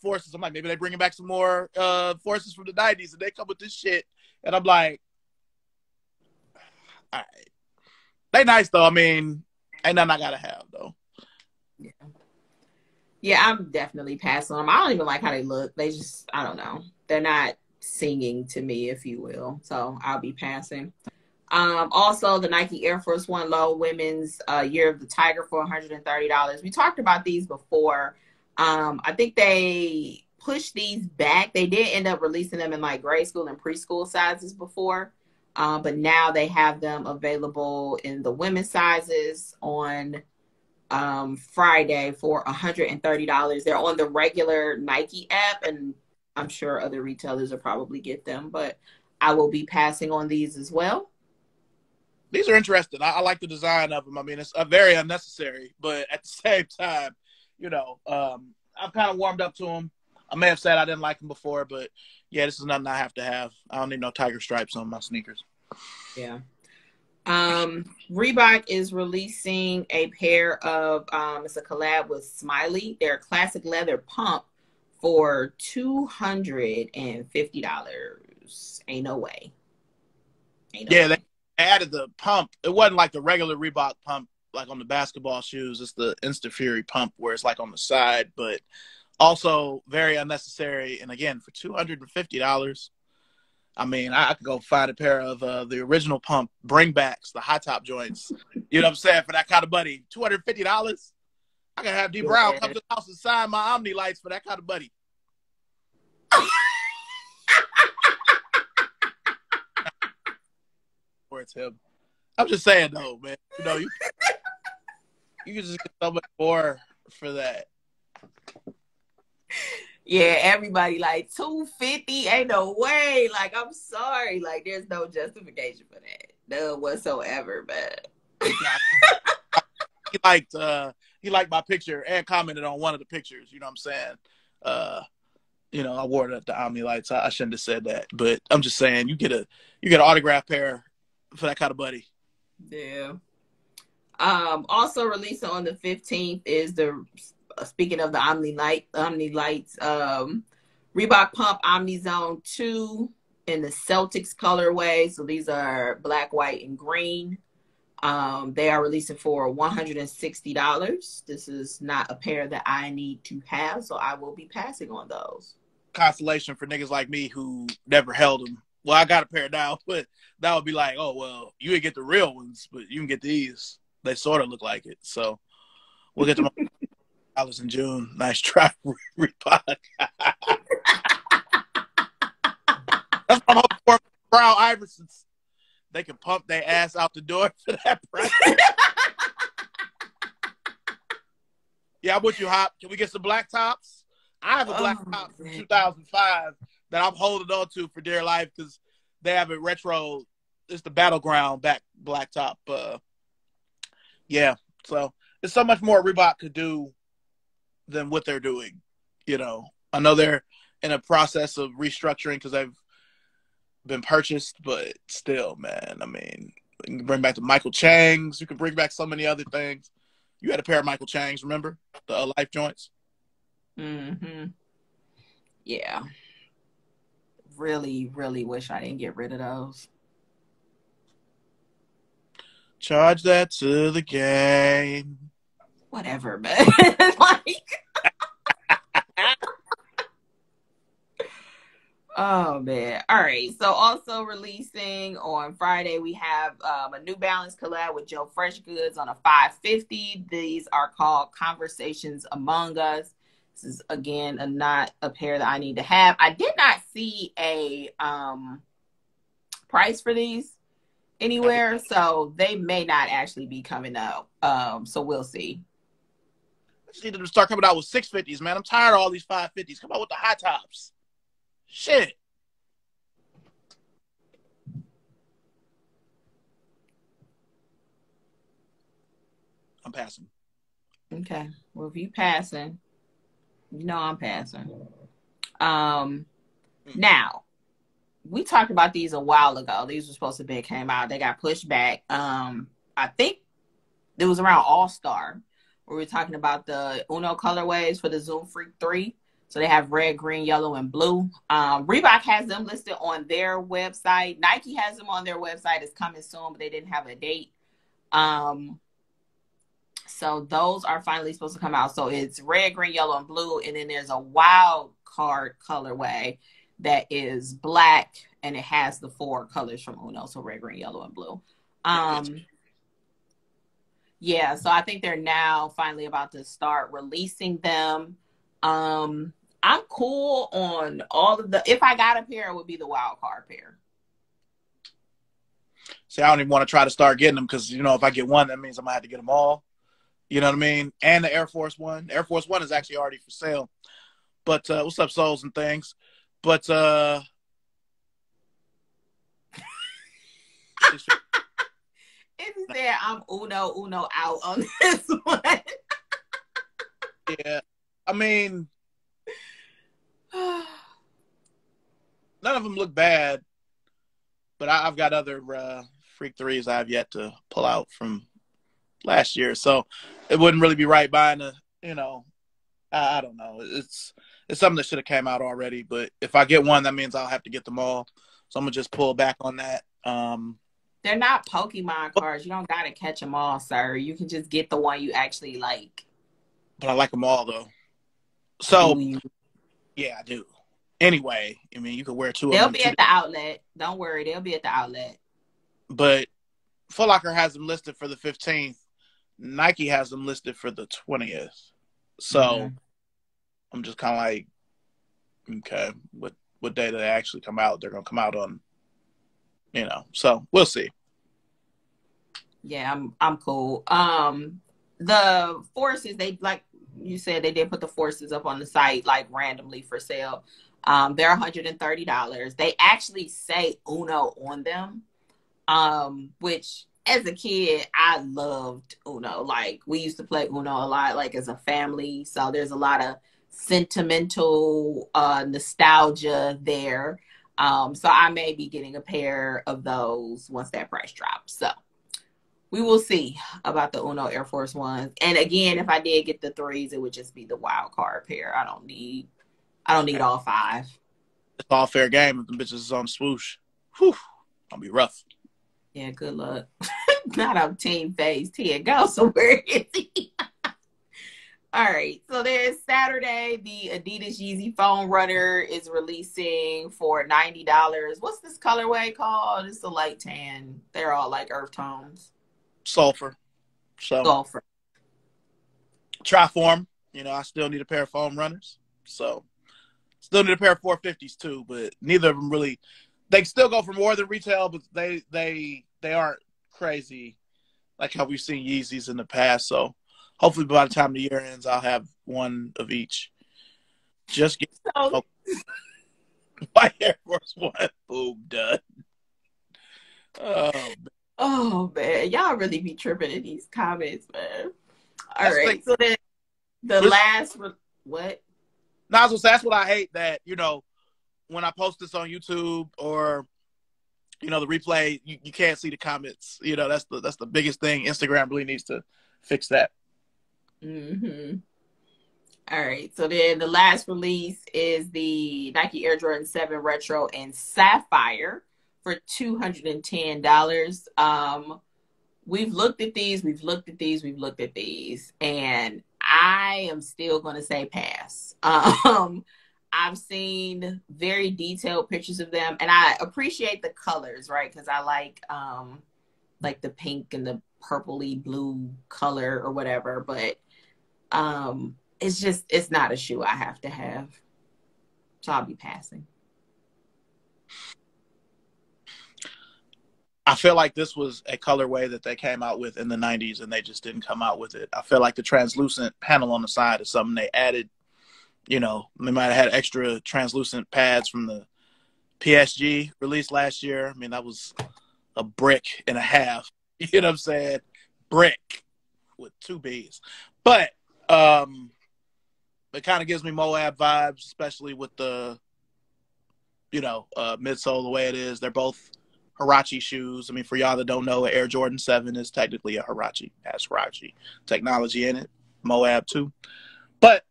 forces. I'm like, maybe they're bringing back some more forces from the 90s, and they come with this shit. And I'm like, all right. They nice, though. I mean, ain't nothing I gotta have, though. Yeah, I'm definitely passing on them. I don't even like how they look. They just, I don't know. They're not singing to me, if you will. So I'll be passing. Also, the Nike Air Force One Low Women's Year of the Tiger for $130. We talked about these before. I think they pushed these back. They did end up releasing them in like grade school and preschool sizes before. But now they have them available in the women's sizes on Friday for $130. They're on the regular Nike app, and I'm sure other retailers will probably get them, but I will be passing on these as well. These are interesting. I like the design of them. I mean, it's very unnecessary, but at the same time, I'm kind of warmed up to them. I may have said I didn't like them before, but yeah, this is nothing I have to have. I don't need no tiger stripes on my sneakers. Yeah. Reebok is releasing a pair of, it's a collab with Smiley. They're classic leather pump for $250. Ain't no way. They added the pump. It wasn't like the regular Reebok pump, like on the basketball shoes. It's the Insta Fury pump where it's like on the side, but also very unnecessary. And again, for $250, I mean, I could go find a pair of the original pump bringbacks, the high top joints. You know what I'm saying? For that kind of money, $250. I can have D Brown come to the house and sign my Omni lights for that kind of money. Or it's him. I'm just saying though, man. You can just get so much more for that. Yeah, everybody like $250. Ain't no way. Like, I'm sorry. Like, there's no justification for that. None whatsoever. But he liked my picture and commented on one of the pictures. You know what I'm saying? I wore it at the Omni lights. I shouldn't have said that, but I'm just saying you get an autograph pair for that kind of money. Yeah. Also releasing on the 15th is the. Speaking of the Omni lights, Reebok Pump Omni Zone 2 in the Celtics colorway. So these are black, white, and green. They are releasing for $160. This is not a pair that I need to have, so I will be passing on those. Consolation for niggas like me who never held them. Well, I got a pair now, but that would be like, oh, well, you didn't get the real ones, but you can get these. They sort of look like it. So we'll get them. In June. Nice try, Reebok. That's what I'm hoping for Brown Iversons. They can pump their ass out the door for that price. Yeah, I'm with you, Hop. Can we get some black tops? I have a black top from 2005 that I'm holding on to for dear life because they have it retro. It's the Battleground black top. Yeah, so there's so much more Reebok could do than what they're doing. You know, I know they're in a process of restructuring because they've been purchased, but still, man, I mean, you can bring back the Michael Changs. You can bring back so many other things. You had a pair of Michael Changs, remember? The Life joints? Mm-hmm. Yeah. Really, really wish I didn't get rid of those. Charge that to the game. Whatever, man. Like, oh man. All right. So also releasing on Friday, we have a New Balance collab with Joe Fresh Goods on a 550. These are called Conversations Among Us. This is again not a pair that I need to have. I did not see a price for these anywhere, so they may not actually be coming out. So we'll see. I just need them to start coming out with 650s, man. I'm tired of all these 550s. Come out with the high tops. Shit. I'm passing. Okay. Well, if you passing, you know I'm passing. Now, we talked about these a while ago. These were supposed to be came out. They got pushed back. I think it was around All-Star where we were talking about the Uno colorways for the Zoom Freak 3. So they have red, green, yellow, and blue. Reebok has them listed on their website. Nike has them on their website. It's coming soon, but they didn't have a date. So those are finally supposed to come out. So it's red, green, yellow, and blue. And then there's a wild card colorway that is black, and it has the 4 colors from Uno. So red, green, yellow, and blue. Yeah, so I think they're now finally about to start releasing them. I'm cool on all of the. If I got a pair, it would be the wild card pair. See, I don't even want to try to start getting them because, you know, if I get one, that means I'm going to have to get them all. You know what I mean? And the Air Force One. Air Force One is actually already for sale. But what's up, souls and things? But If you said I'm Uno out on this one. Yeah. I mean, none of them look bad, but I've got other Freak 3s I've yet to pull out from last year. So it wouldn't really be right buying a, you know, I don't know. It's something that should have came out already, but if I get one, that means I'll have to get them all. So I'm going to just pull back on that. They're not Pokemon cards. You don't got to catch them all, sir. You can just get the one you actually like. But I like them all, though. So, Do you? Yeah, I do. Anyway, I mean, you could wear two of They'll them. be at the outlet. Don't worry. They'll be at the outlet. But Foot Locker has them listed for the 15th. Nike has them listed for the 20th. So I'm just kind of like, okay, what day do they actually come out? They're going to come out on, you know. So we'll see. Yeah, I'm cool. The forces, they, like you said, they did put the forces up on the site like randomly for sale. They're $130. They actually say Uno on them, which as a kid I loved Uno. Like we used to play Uno a lot, like as a family. So there's a lot of sentimental nostalgia there. So I may be getting a pair of those once that price drops. So we will see about the Uno Air Force Ones. And again, if I did get the 3s, it would just be the wild card pair. I don't need all 5. It's all fair game if the bitches is on swoosh. Whew. I'll be rough. Yeah, good luck. Not on Team Phase 10. Go somewhere. Is he? All right. So there's Saturday. The Adidas Yeezy Foam Runner is releasing for $90. What's this colorway called? It's a light tan. They're all like earth tones. Sulfur. So Sulfur. Triform. You know, I still need a pair of foam runners. So still need a pair of 450s too, but neither of them really. They still go for more than retail, but they aren't crazy like how we've seen Yeezys in the past. So hopefully by the time the year ends, I'll have one of each. Just get. White Air Force One. Boom, done. Oh, Oh man, y'all really be tripping in these comments, man. All that's the thing. right, so then the last what? No, I was gonna say, that's what I hate, that, you know, when I post this on YouTube or, you know, the replay, you can't see the comments. You know, that's the biggest thing. Instagram really needs to fix that. Mm-hmm. All right, so then the last release is the Nike Air Jordan 7 Retro in Sapphire for $210. We've looked at these, and I am still going to say pass. I've seen very detailed pictures of them, and I appreciate the colors, right? Because I like the pink and the purpley blue color or whatever, but it's not a shoe I have to have, so I'll be passing. I feel like this was a colorway that they came out with in the 90s and they just didn't come out with it. I feel like the translucent panel on the side is something they added. You know, they might have had extra translucent pads from the PSG release last year. I mean, that was a brick and a half. You know what I'm saying? Brick with two B's. But it kind of gives me Moab vibes, especially with the, you know, midsole the way it is. They're both Huarache shoes. I mean, for y'all that don't know, Air Jordan 7 is technically a Huarache. It has Huarache technology in it. Moab too. But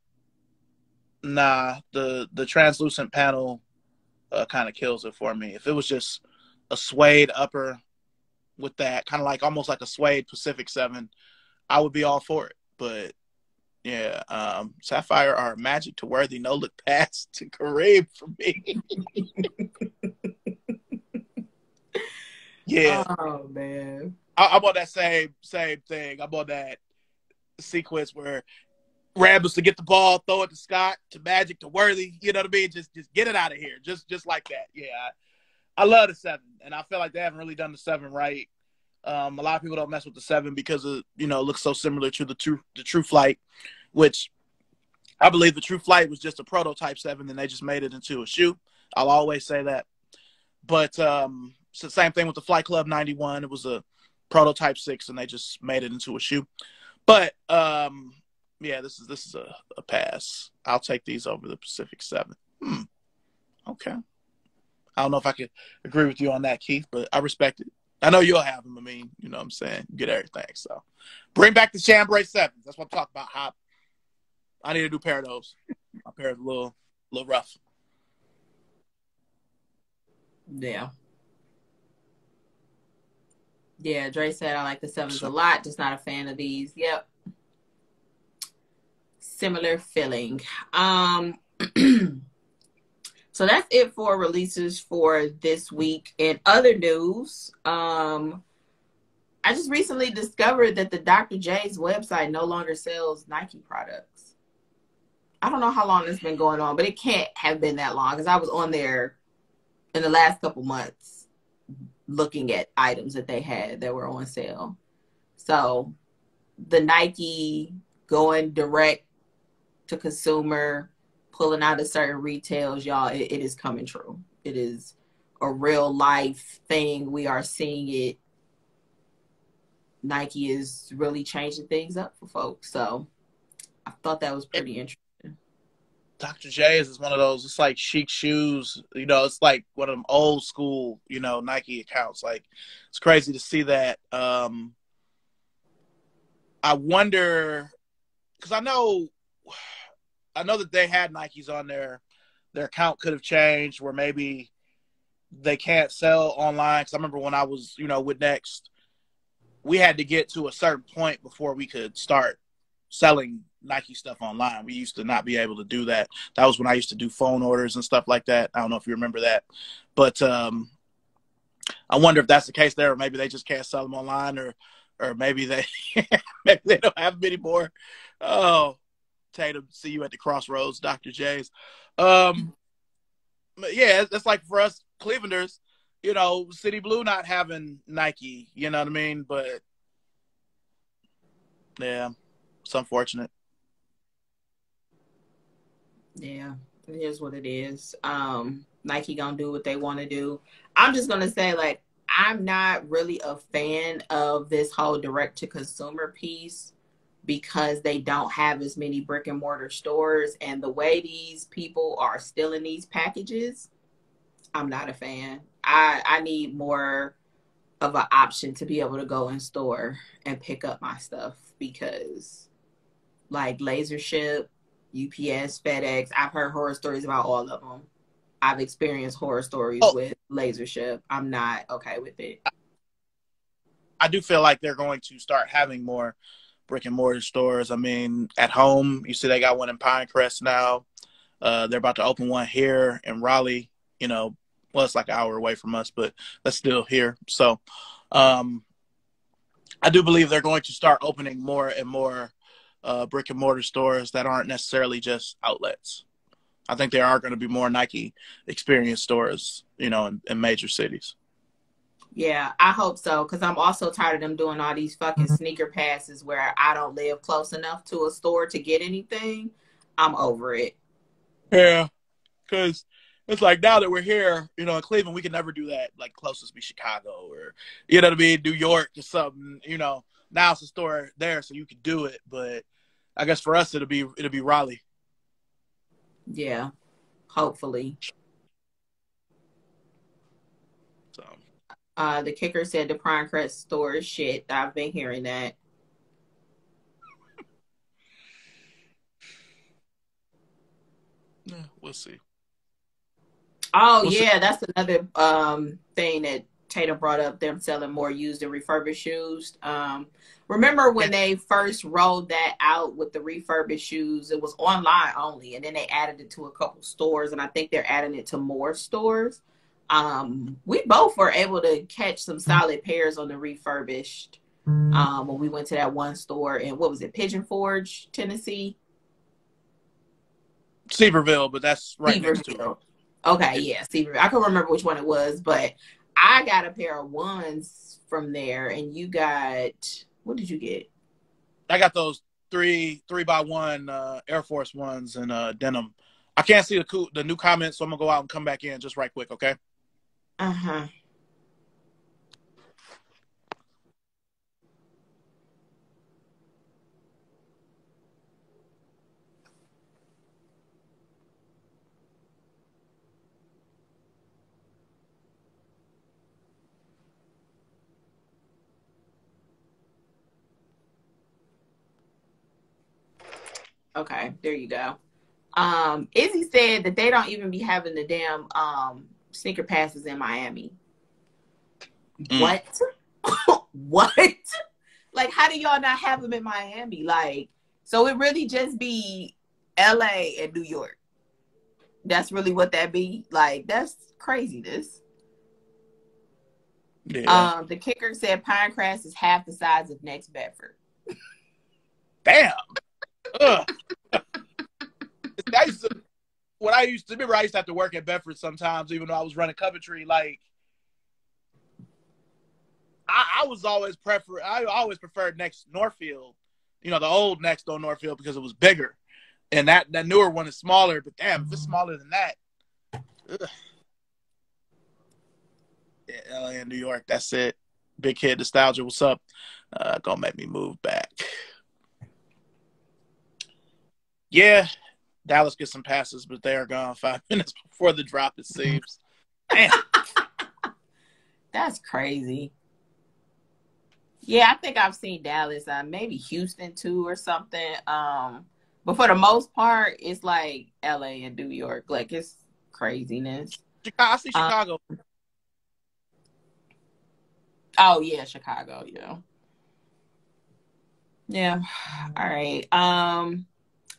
nah, the translucent panel kind of kills it for me. If it was just a suede upper with that, kind of like almost like a suede Pacific 7, I would be all for it. But yeah, Sapphire are magic to worthy no look pass to Kareem for me. Yeah. Oh man. I'm on that same thing. I'm on that sequence where Rab was to get the ball, throw it to Scott, to Magic, to Worthy. You know what I mean? Just get it out of here. Just like that. Yeah, I love the 7, and I feel like they haven't really done the 7 right. A lot of people don't mess with the 7 because of, you know, it looks so similar to the True Flight, which I believe the True Flight was just a prototype 7, and they just made it into a shoe. I'll always say that. But it's the same thing with the Flight Club 91. It was a prototype 6, and they just made it into a shoe. But yeah, this is a pass. I'll take these over the Pacific 7. Okay. I don't know if I could agree with you on that, Keith, but I respect it. I know you'll have them. I mean, you know what I'm saying? You get everything. So bring back the chambray 7s. That's what I'm talking about, Hop. I need a new pair of those. My pair is a little rough. Yeah. Yeah, Dre said I like the 7s a lot, just not a fan of these. Yep. Similar feeling. So that's it for releases for this week. In other news, I just recently discovered that the Dr. J's website no longer sells Nike products. I don't know how long it's been going on, but it can't have been that long because I was on there in the last couple months looking at items that they had that were on sale. So the Nike going direct to consumer, pulling out of certain retails, y'all, it is coming true. It is a real life thing. We are seeing it. Nike is really changing things up for folks. So I thought that was pretty interesting. Dr. J's is one of those, it's like chic shoes. You know, it's like one of them old school, you know, Nike accounts. Like, it's crazy to see that. I wonder, because I know that they had Nikes on their account could have changed where maybe they can't sell online. Because I remember when I was, you know, with Next, we had to get to a certain point before we could start selling Nike stuff online. We used to not be able to do that. That was when I used to do phone orders and stuff like that. I don't know if you remember that, but I wonder if that's the case there, or maybe they just can't sell them online, or maybe they maybe they don't have them anymore. Oh, Tatum, see you at the crossroads, Dr. J's. But yeah, it's like for us Clevelanders, you know, City Blue not having Nike, you know what I mean? But yeah, it's unfortunate. Yeah, it is what it is. Nike gonna do what they want to do. I'm just gonna say, like, I'm not really a fan of this whole direct to consumer piece because they don't have as many brick and mortar stores, and the way these people are stealing these packages, I'm not a fan. I need more of an option to be able to go in store and pick up my stuff, because like Laser Ship, UPS, FedEx, I've heard horror stories about all of them. I've experienced horror stories Oh, with Laser Ship. I'm not okay with it. I do feel like they're going to start having more brick and mortar stores. I mean, at home, you see they got one in Pinecrest now. They're about to open one here in Raleigh. You know, well, it's like an hour away from us, but that's still here. So, um, I do believe they're going to start opening more and more brick and mortar stores that aren't necessarily just outlets. I think there are going to be more Nike experience stores, you know, in major cities. Yeah, I hope so, because I'm also tired of them doing all these fucking sneaker passes where I don't live close enough to a store to get anything. I'm over it. Yeah, because it's like now that we're here, you know, in Cleveland, we can never do that. Like closest be Chicago or you know what I mean, New York or something. You know, now it's a store there, so you can do it. But I guess for us, it'll be Raleigh. Yeah, hopefully. So The kicker said the Pinecrest store is shit. I've been hearing that. yeah, we'll see. Oh We'll see. yeah, that's another thing that Tatum brought up, them selling more used and refurbished shoes. Remember Yeah, when they first rolled that out with the refurbished shoes, it was online only, and then they added it to a couple stores, and I think they're adding it to more stores. We both were able to catch some solid pairs on the refurbished when we went to that one store in, what was it, Pigeon Forge, Tennessee? Seaverville, but that's right next to it. Seaverville. Okay, Yeah. yeah, Seaverville. I can remember which one it was, but I got a pair of ones from there, and you got, what did you get? I got those three by one Air Force ones and denim. I can't see the new comments, so I'm gonna go out and come back in just right quick, okay? Uh huh. Okay, there you go. Izzy said that they don't even be having the damn sneaker passes in Miami. Mm. What? What? Like, how do y'all not have them in Miami? Like, so it really just be LA and New York. That's really what that be. Like, that's craziness. Yeah. The kicker said Pinecrest is half the size of Next Bedford. Damn. Ugh. I used to, when I used to remember, I used to have to work at Bedford sometimes, even though I was running Coventry. Like, I was always I always preferred next Northfield, you know, the old next on Northfield because it was bigger, and that newer one is smaller. But damn, if it's smaller than that, ugh. Yeah, LA and New York, that's it. Big Kid Nostalgia, what's up? Gonna make me move back. Yeah, Dallas gets some passes, but they are gone 5 minutes before the drop, it seems. Damn. That's crazy. Yeah, I think I've seen Dallas, maybe Houston too or something. But for the most part, it's like LA and New York. Like, it's craziness. I see Um, Chicago. oh yeah, Chicago, yeah. Yeah. All right.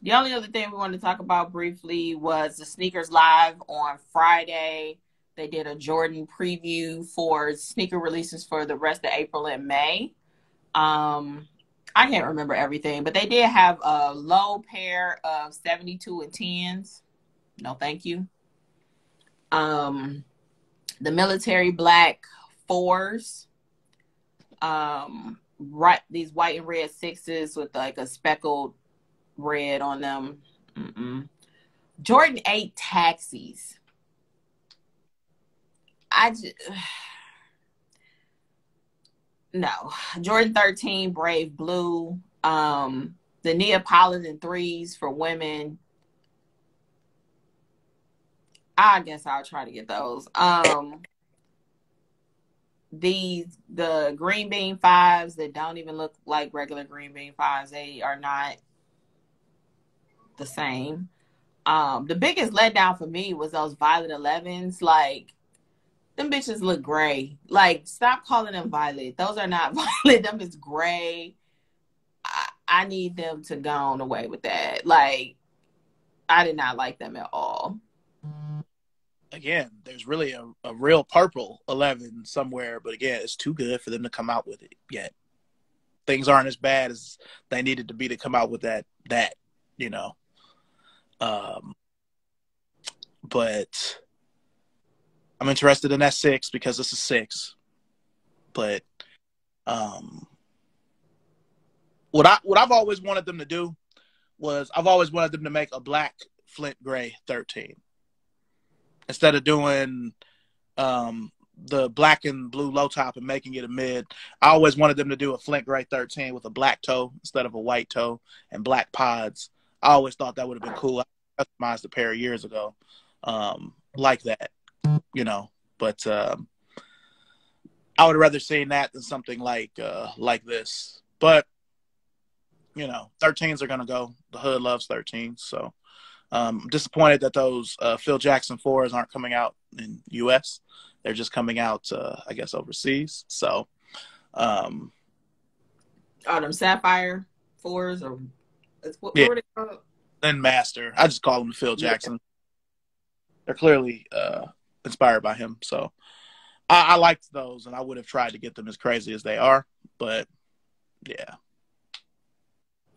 The only other thing we wanted to talk about briefly was the Sneakers Live on Friday. They did a Jordan preview for sneaker releases for the rest of April and May. I can't remember everything, but they did have a low pair of 72 and 10s. No, thank you. The military black fours. Right, these white and red sixes with like a speckled red on them. Mm-mm. Jordan 8 taxis. no. Jordan 13, Brave Blue, the Neapolitan 3s for women. I guess I'll try to get those. The green bean 5s that don't even look like regular green bean 5s. They are not the same. The biggest letdown for me was those violet 11s. Like, them bitches look gray. Like, stop calling them violet. Those are not violet. Them is gray. I need them to go on away with that. Like, I did not like them at all. Again, there's really a real purple 11 somewhere, but again, it's too good for them to come out with it yet. Things aren't as bad as they needed to be to come out with that, you know. But I'm interested in that 6 because it's a 6. But what I've always wanted them to do was I've always wanted them to make a black Flint Gray 13 instead of doing the black and blue low top and making it a mid. I always wanted them to do a Flint Gray 13 with a black toe instead of a white toe and black pods. I always thought that would have been cool. I customized a pair of years ago like that, you know. But I would have rather seen that than something like this. But, you know, 13s are going to go. The hood loves 13s. So I'm disappointed that those Phil Jackson 4s aren't coming out in U.S. They're just coming out, I guess, overseas. So, them Sapphire 4s or what yeah. were they called? Then Master. I just call them Phil Jackson. Yeah. They're clearly inspired by him. So I liked those, and I would have tried to get them as crazy as they are. But, yeah.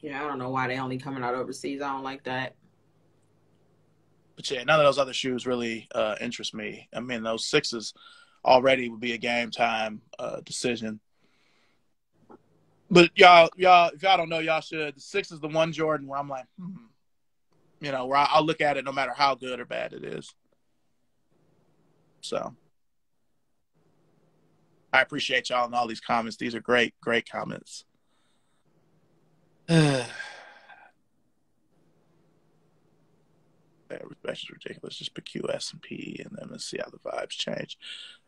Yeah, I don't know why they only coming out overseas. I don't like that. But yeah, none of those other shoes really interest me. I mean, those 6s already would be a game time decision. But y'all, if y'all don't know, y'all should. The 6 is the one Jordan where I'm like, you know, where I'll look at it no matter how good or bad it is. So I appreciate y'all and all these comments. These are great, great comments. Respect is ridiculous. Just pick QS and PE and then let's see how the vibes change.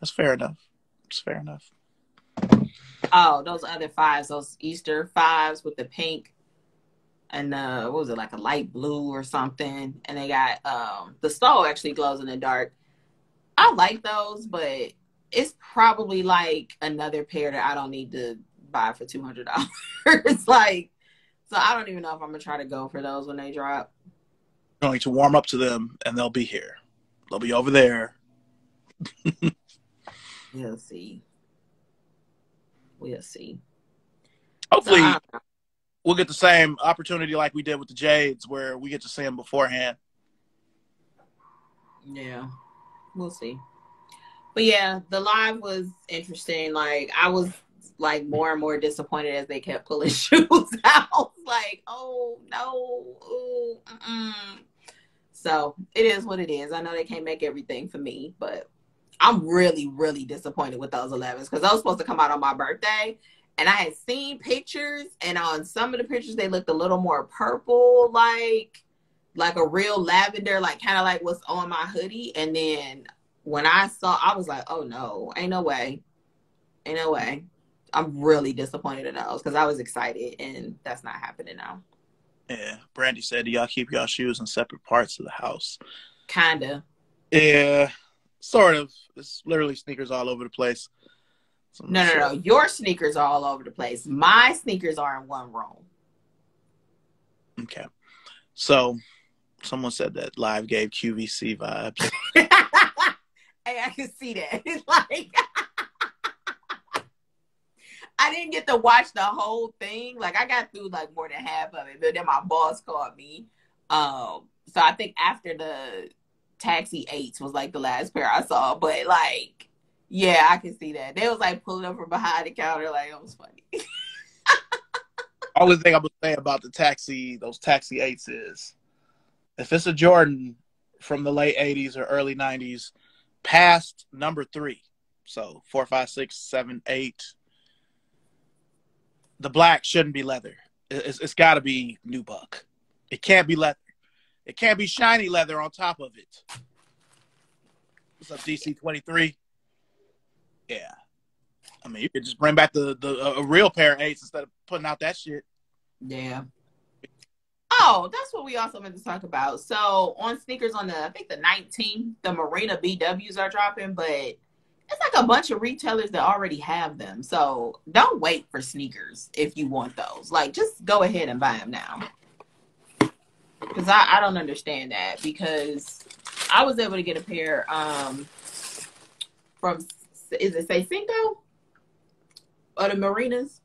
That's fair enough. It's fair enough. Oh, those other 5s, those Easter 5s with the pink and what was it, like a light blue or something? And they got the sole actually glows in the dark. I like those, but it's probably like another pair that I don't need to buy for $200. Like, so I don't even know if I'm gonna try to go for those when they drop. Going to warm up to them, and they'll be here. They'll be over there. We'll see. We'll see. Hopefully, we'll get the same opportunity like we did with the Jades, where we get to see them beforehand. Yeah, we'll see. But yeah, the live was interesting. Like, I was like more and more disappointed as they kept pulling shoes out. Like, oh no, ooh, So it is what it is. I know they can't make everything for me, but I'm really, really disappointed with those 11s because those were supposed to come out on my birthday. And I had seen pictures, and on some of the pictures, they looked a little more purple, like a real lavender, like kind of like what's on my hoodie. And then when I saw, I was like, oh no, ain't no way. Ain't no way. I'm really disappointed in those because I was excited, and that's not happening now. Yeah, Brandy said, do y'all keep y'all shoes in separate parts of the house? Kinda. Yeah, sort of. It's literally sneakers all over the place. No. Your sneakers are all over the place. My sneakers are in one room. Okay. So, someone said that live gave QVC vibes. Hey, I can see that. Like, I didn't get to watch the whole thing. Like, I got through like more than half of it, but then my boss called me. So I think after the Taxi 8s was like the last pair I saw. But like, yeah, I can see that. They was like pulling up from behind the counter. Like, it was funny. Only thing I would say about those Taxi 8s is if it's a Jordan from the late 80s or early 90s, past number 3. So 4, 5, 6, 7, 8. The black shouldn't be leather. It's got to be nubuck. It can't be leather. It can't be shiny leather on top of it. What's up, DC23? Yeah. I mean, you could just bring back a real pair of 8s instead of putting out that shit. Yeah. Oh, that's what we also meant to talk about. So on sneakers on I think the 19th, the Marina BWs are dropping, but it's like a bunch of retailers that already have them. So don't wait for sneakers if you want those. Like, just go ahead and buy them now. Because I don't understand that, because I was able to get a pair from, is it say Cinco? Or the Marinas?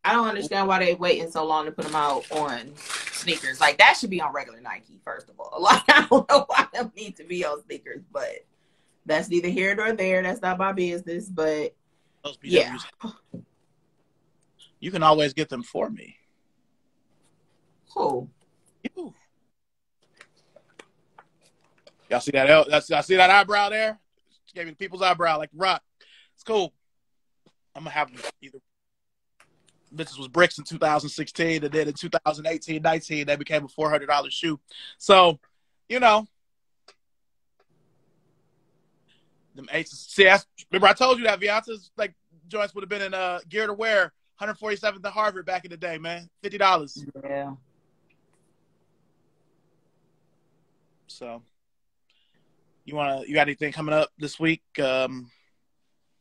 I don't understand why they're waiting so long to put them out on sneakers. Like, that should be on regular Nike, first of all. Like, I don't know why them need to be on sneakers, but that's neither here nor there. That's not my business, but Those BWs, yeah. You can always get them for me. Cool. Y'all see that? I see that eyebrow there? She gave me the people's eyebrow like rock. It's cool. I'm going to have them either. Bitches was bricks in 2016, and then in 2018, 19, they became a $400 shoe. So, you know, them 8s. See, remember I told you that Vianta's like joints would have been in Gear to Wear, 147th at Harvard back in the day, man. $50. Yeah. So, you got anything coming up this week? You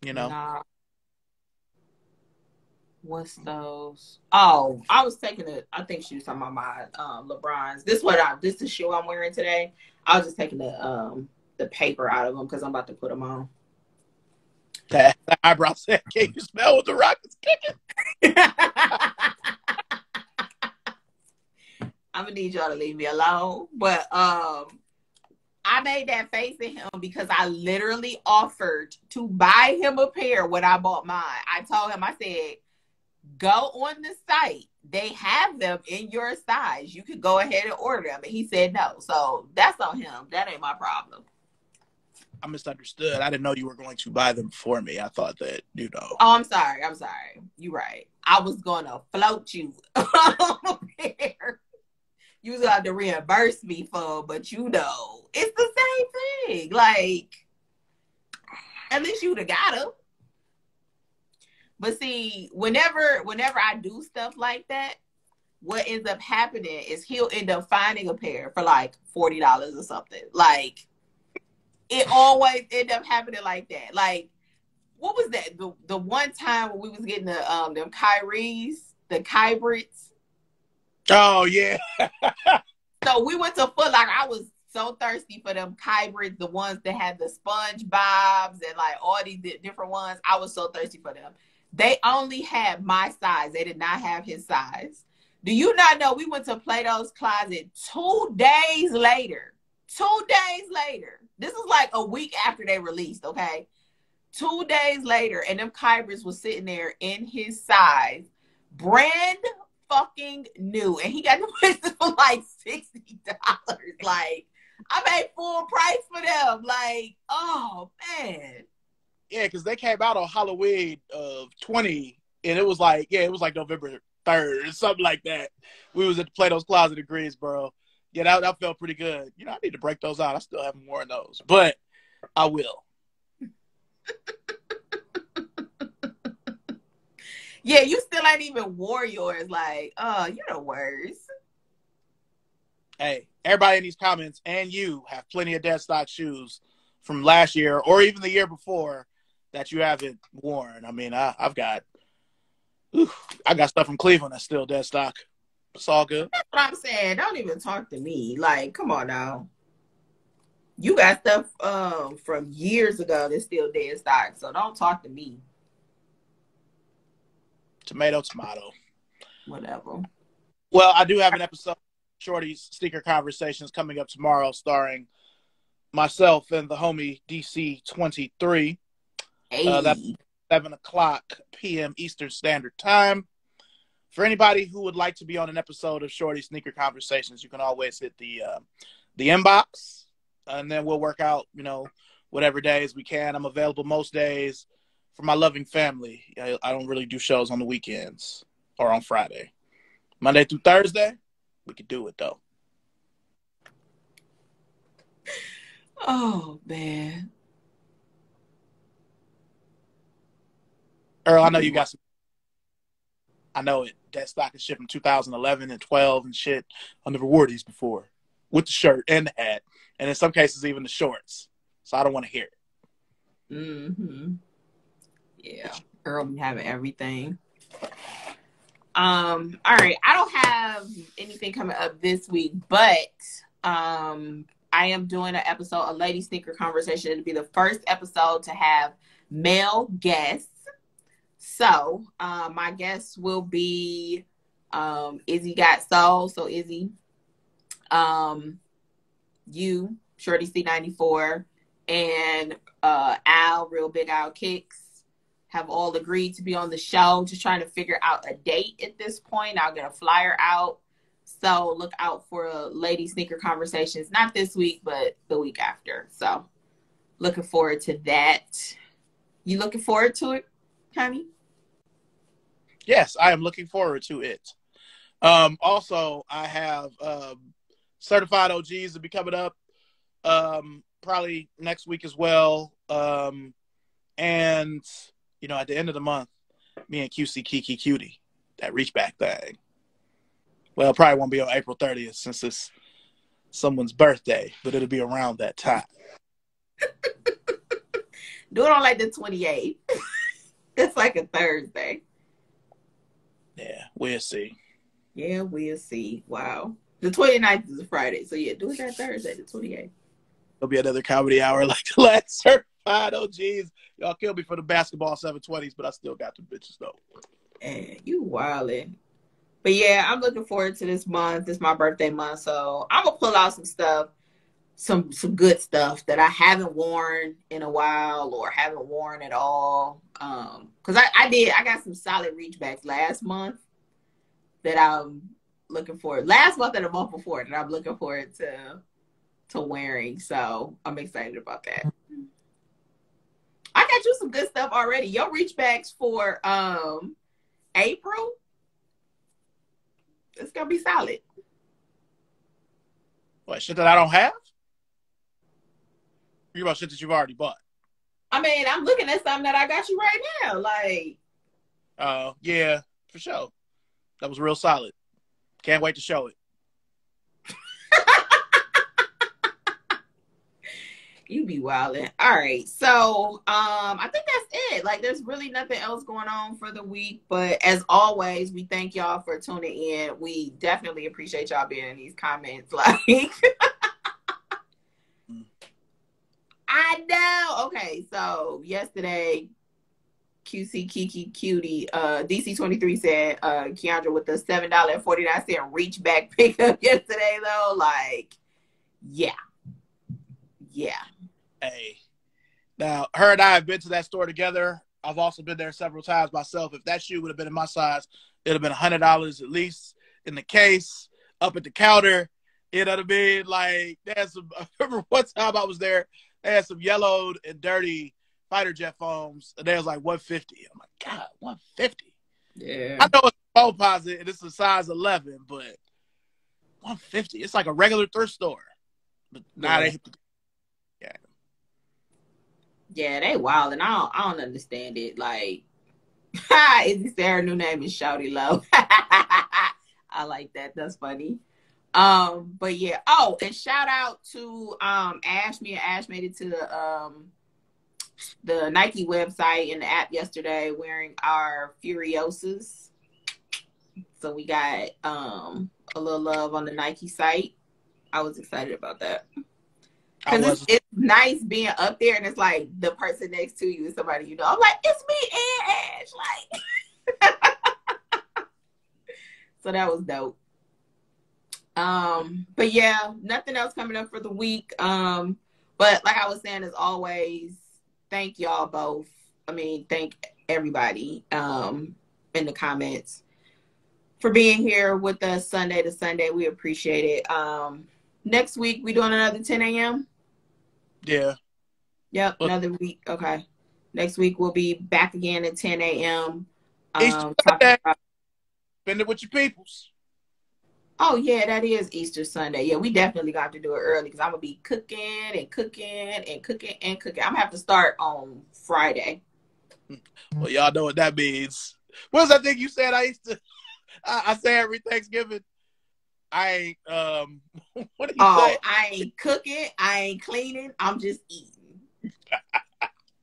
know. Nah. What's those? Oh, I was taking it. I think she was talking about my LeBrons. This is the shoe I'm wearing today. I was just taking the paper out of them because I'm about to put them on. That eyebrow said, "Can you smell what the rock is kicking?" I'm gonna need y'all to leave me alone. But I made that face at him because I literally offered to buy him a pair when I bought mine. I told him, I said, go on the site. They have them in your size. You could go ahead and order them. And he said no. So that's on him. That ain't my problem. I misunderstood. I didn't know you were going to buy them for me. I thought that, you know. Oh, I'm sorry. You're right. I was going to float you a pair. You was going to have to reimburse me for, but you know, it's the same thing. Like, at least you'd have got them. But see, whenever I do stuff like that, what ends up happening is he'll end up finding a pair for like $40 or something. Like, it always end up happening like that. Like, what was that? The one time when we was getting them Kyries, the Kybrits. Oh yeah. So we went to Foot Locker. I was so thirsty for them Kybrits, the ones that had the SpongeBob's and like all these different ones. I was so thirsty for them. They only had my size. They did not have his size. Do you not know we went to Plato's Closet 2 days later? 2 days later. This is like a week after they released, okay? 2 days later, and them Kybrits was sitting there in his size, brand fucking new, and he got the for like $60. Like, I made full price for them. Like, oh man. Yeah, because they came out on Halloween of 20, and it was like November 3rd or something like that. We was at Plato's Closet in Greensboro. Yeah, that felt pretty good. You know, I need to break those out. I still haven't worn those, but I will. Yeah, you still ain't even wore yours. Like, oh, you're the worst. Hey, everybody in these comments and you have plenty of dead stock shoes from last year or even the year before that you haven't worn. I mean, I got stuff from Cleveland that's still dead stock. It's all good. That's what I'm saying. Don't even talk to me. Like, come on now. You got stuff from years ago that's still dead stock, so don't talk to me. Tomato. Whatever. Well, I do have an episode of Shorty's Sneaker Conversations coming up tomorrow, starring myself and the homie DC23. Hey. That's 7:00 p.m. Eastern Standard Time. For anybody who would like to be on an episode of Shorty's Sneaker Conversations, you can always hit the inbox, and then we'll work out, you know, whatever days we can. I'm available most days for my loving family. I don't really do shows on the weekends or on Friday. Monday through Thursday, we could do it though. Oh man. Earl, I know you got some. I know it. That stock is shipped from 2011 and 12 and shit. I never wore these before. With the shirt and the hat. And in some cases, even the shorts. So I don't want to hear it. Mm-hmm. Yeah. Earl be having everything. All right. I don't have anything coming up this week, but I am doing an episode, a lady sneaker conversation. It'll be the first episode to have male guests. So my guests will be Izzy Got Soul. So Izzy, you, Shorty C94, and Al, Real Big Al Kicks, have all agreed to be on the show. Just trying to figure out a date at this point. I'll get a flyer out. So look out for lady sneaker conversations. Not this week, but the week after. So looking forward to that. You looking forward to it, honey? Yes, I am looking forward to it. Also, I have Certified OGs to be coming up probably next week as well. And, you know, at the end of the month, me and QC Kiki Cutie, that reach back thing. Well, it probably won't be on April 30th since it's someone's birthday, but it'll be around that time. Do it on like the 28th. It's like a Thursday. Yeah, we'll see. Yeah, we'll see. Wow. The 29th is a Friday. So yeah, do it that Thursday, the 28th. There'll be another comedy hour like the last Certified OGs. Y'all kill me for the basketball 720s, but I still got the bitches though. And you wildin'. But yeah, I'm looking forward to this month. It's my birthday month. So I'm gonna pull out some stuff, some good stuff that I haven't worn in a while or haven't worn at all. Because I got some solid reachbacks last month that I'm looking forward. Last month and a month before that I'm looking forward to wearing. So I'm excited about that. I got you some good stuff already. Your reachbacks for April, it's gonna be solid. What, shit that I don't have? You about shit that you've already bought? I mean, I'm looking at something that I got you right now. Like, yeah, for sure. That was real solid. Can't wait to show it. You be wildin'. All right. So, I think that's it. Like, there's really nothing else going on for the week. But as always, we thank y'all for tuning in. We definitely appreciate y'all being in these comments. Like, I know. Okay. So, yesterday, QC Kiki Cutie, DC23 said, Keandra with the $7.49 reach back pickup yesterday, though. Like, yeah. Yeah. Hey, now her and I have been to that store together. I've also been there several times myself. If that shoe would have been in my size, it'd have been $100 at least in the case, up at the counter. You know what I mean? Like, there's some. I remember one time I was there. They had some yellowed and dirty fighter jet foams, and they was like $150. I'm like, God, $150. Yeah. I know it's a composite and it's a size 11, but $150. It's like a regular thrift store. But now they hit the. Yeah, they wild, and I don't understand it. Like, Izzy said her new name is Shouty Love. I like that. That's funny. But yeah. Oh, and shout out to Ash. Me and Ash made it to the Nike website and the app yesterday wearing our Furiosas. So we got a little love on the Nike site. I was excited about that. Because it's nice being up there and it's like the person next to you is somebody you know. I'm like, it's me and Ash. Like, so that was dope. But yeah, nothing else coming up for the week. But like I was saying, as always, thank y'all both. I mean, thank everybody in the comments for being here with us Sunday to Sunday. We appreciate it. Next week, we doing another 10 a.m.? Yeah. Yep, Well, another week. Okay. Next week we'll be back again at 10 a.m. Easter Talking Sunday, about. spend it with your peoples. Oh yeah, that is Easter Sunday. Yeah, we definitely got to do it early because I'm gonna be cooking and cooking and cooking and cooking. I'm gonna have to start on Friday. Well, y'all know what that means. What was that thing you said? I say every Thanksgiving. I ain't. What do you say? Oh, I ain't cooking. I ain't cleaning. I'm just eating.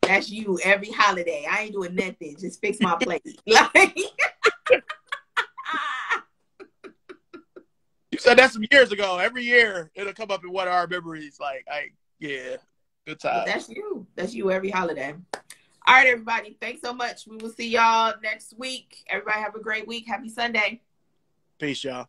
That's you every holiday. I ain't doing nothing. Just fix my plate. Like, You said that some years ago. Every year it'll come up in one of our memories. Like, yeah, good but times. that's you. That's you every holiday. All right, everybody. Thanks so much. We will see y'all next week. Everybody have a great week. Happy Sunday. Peace, y'all.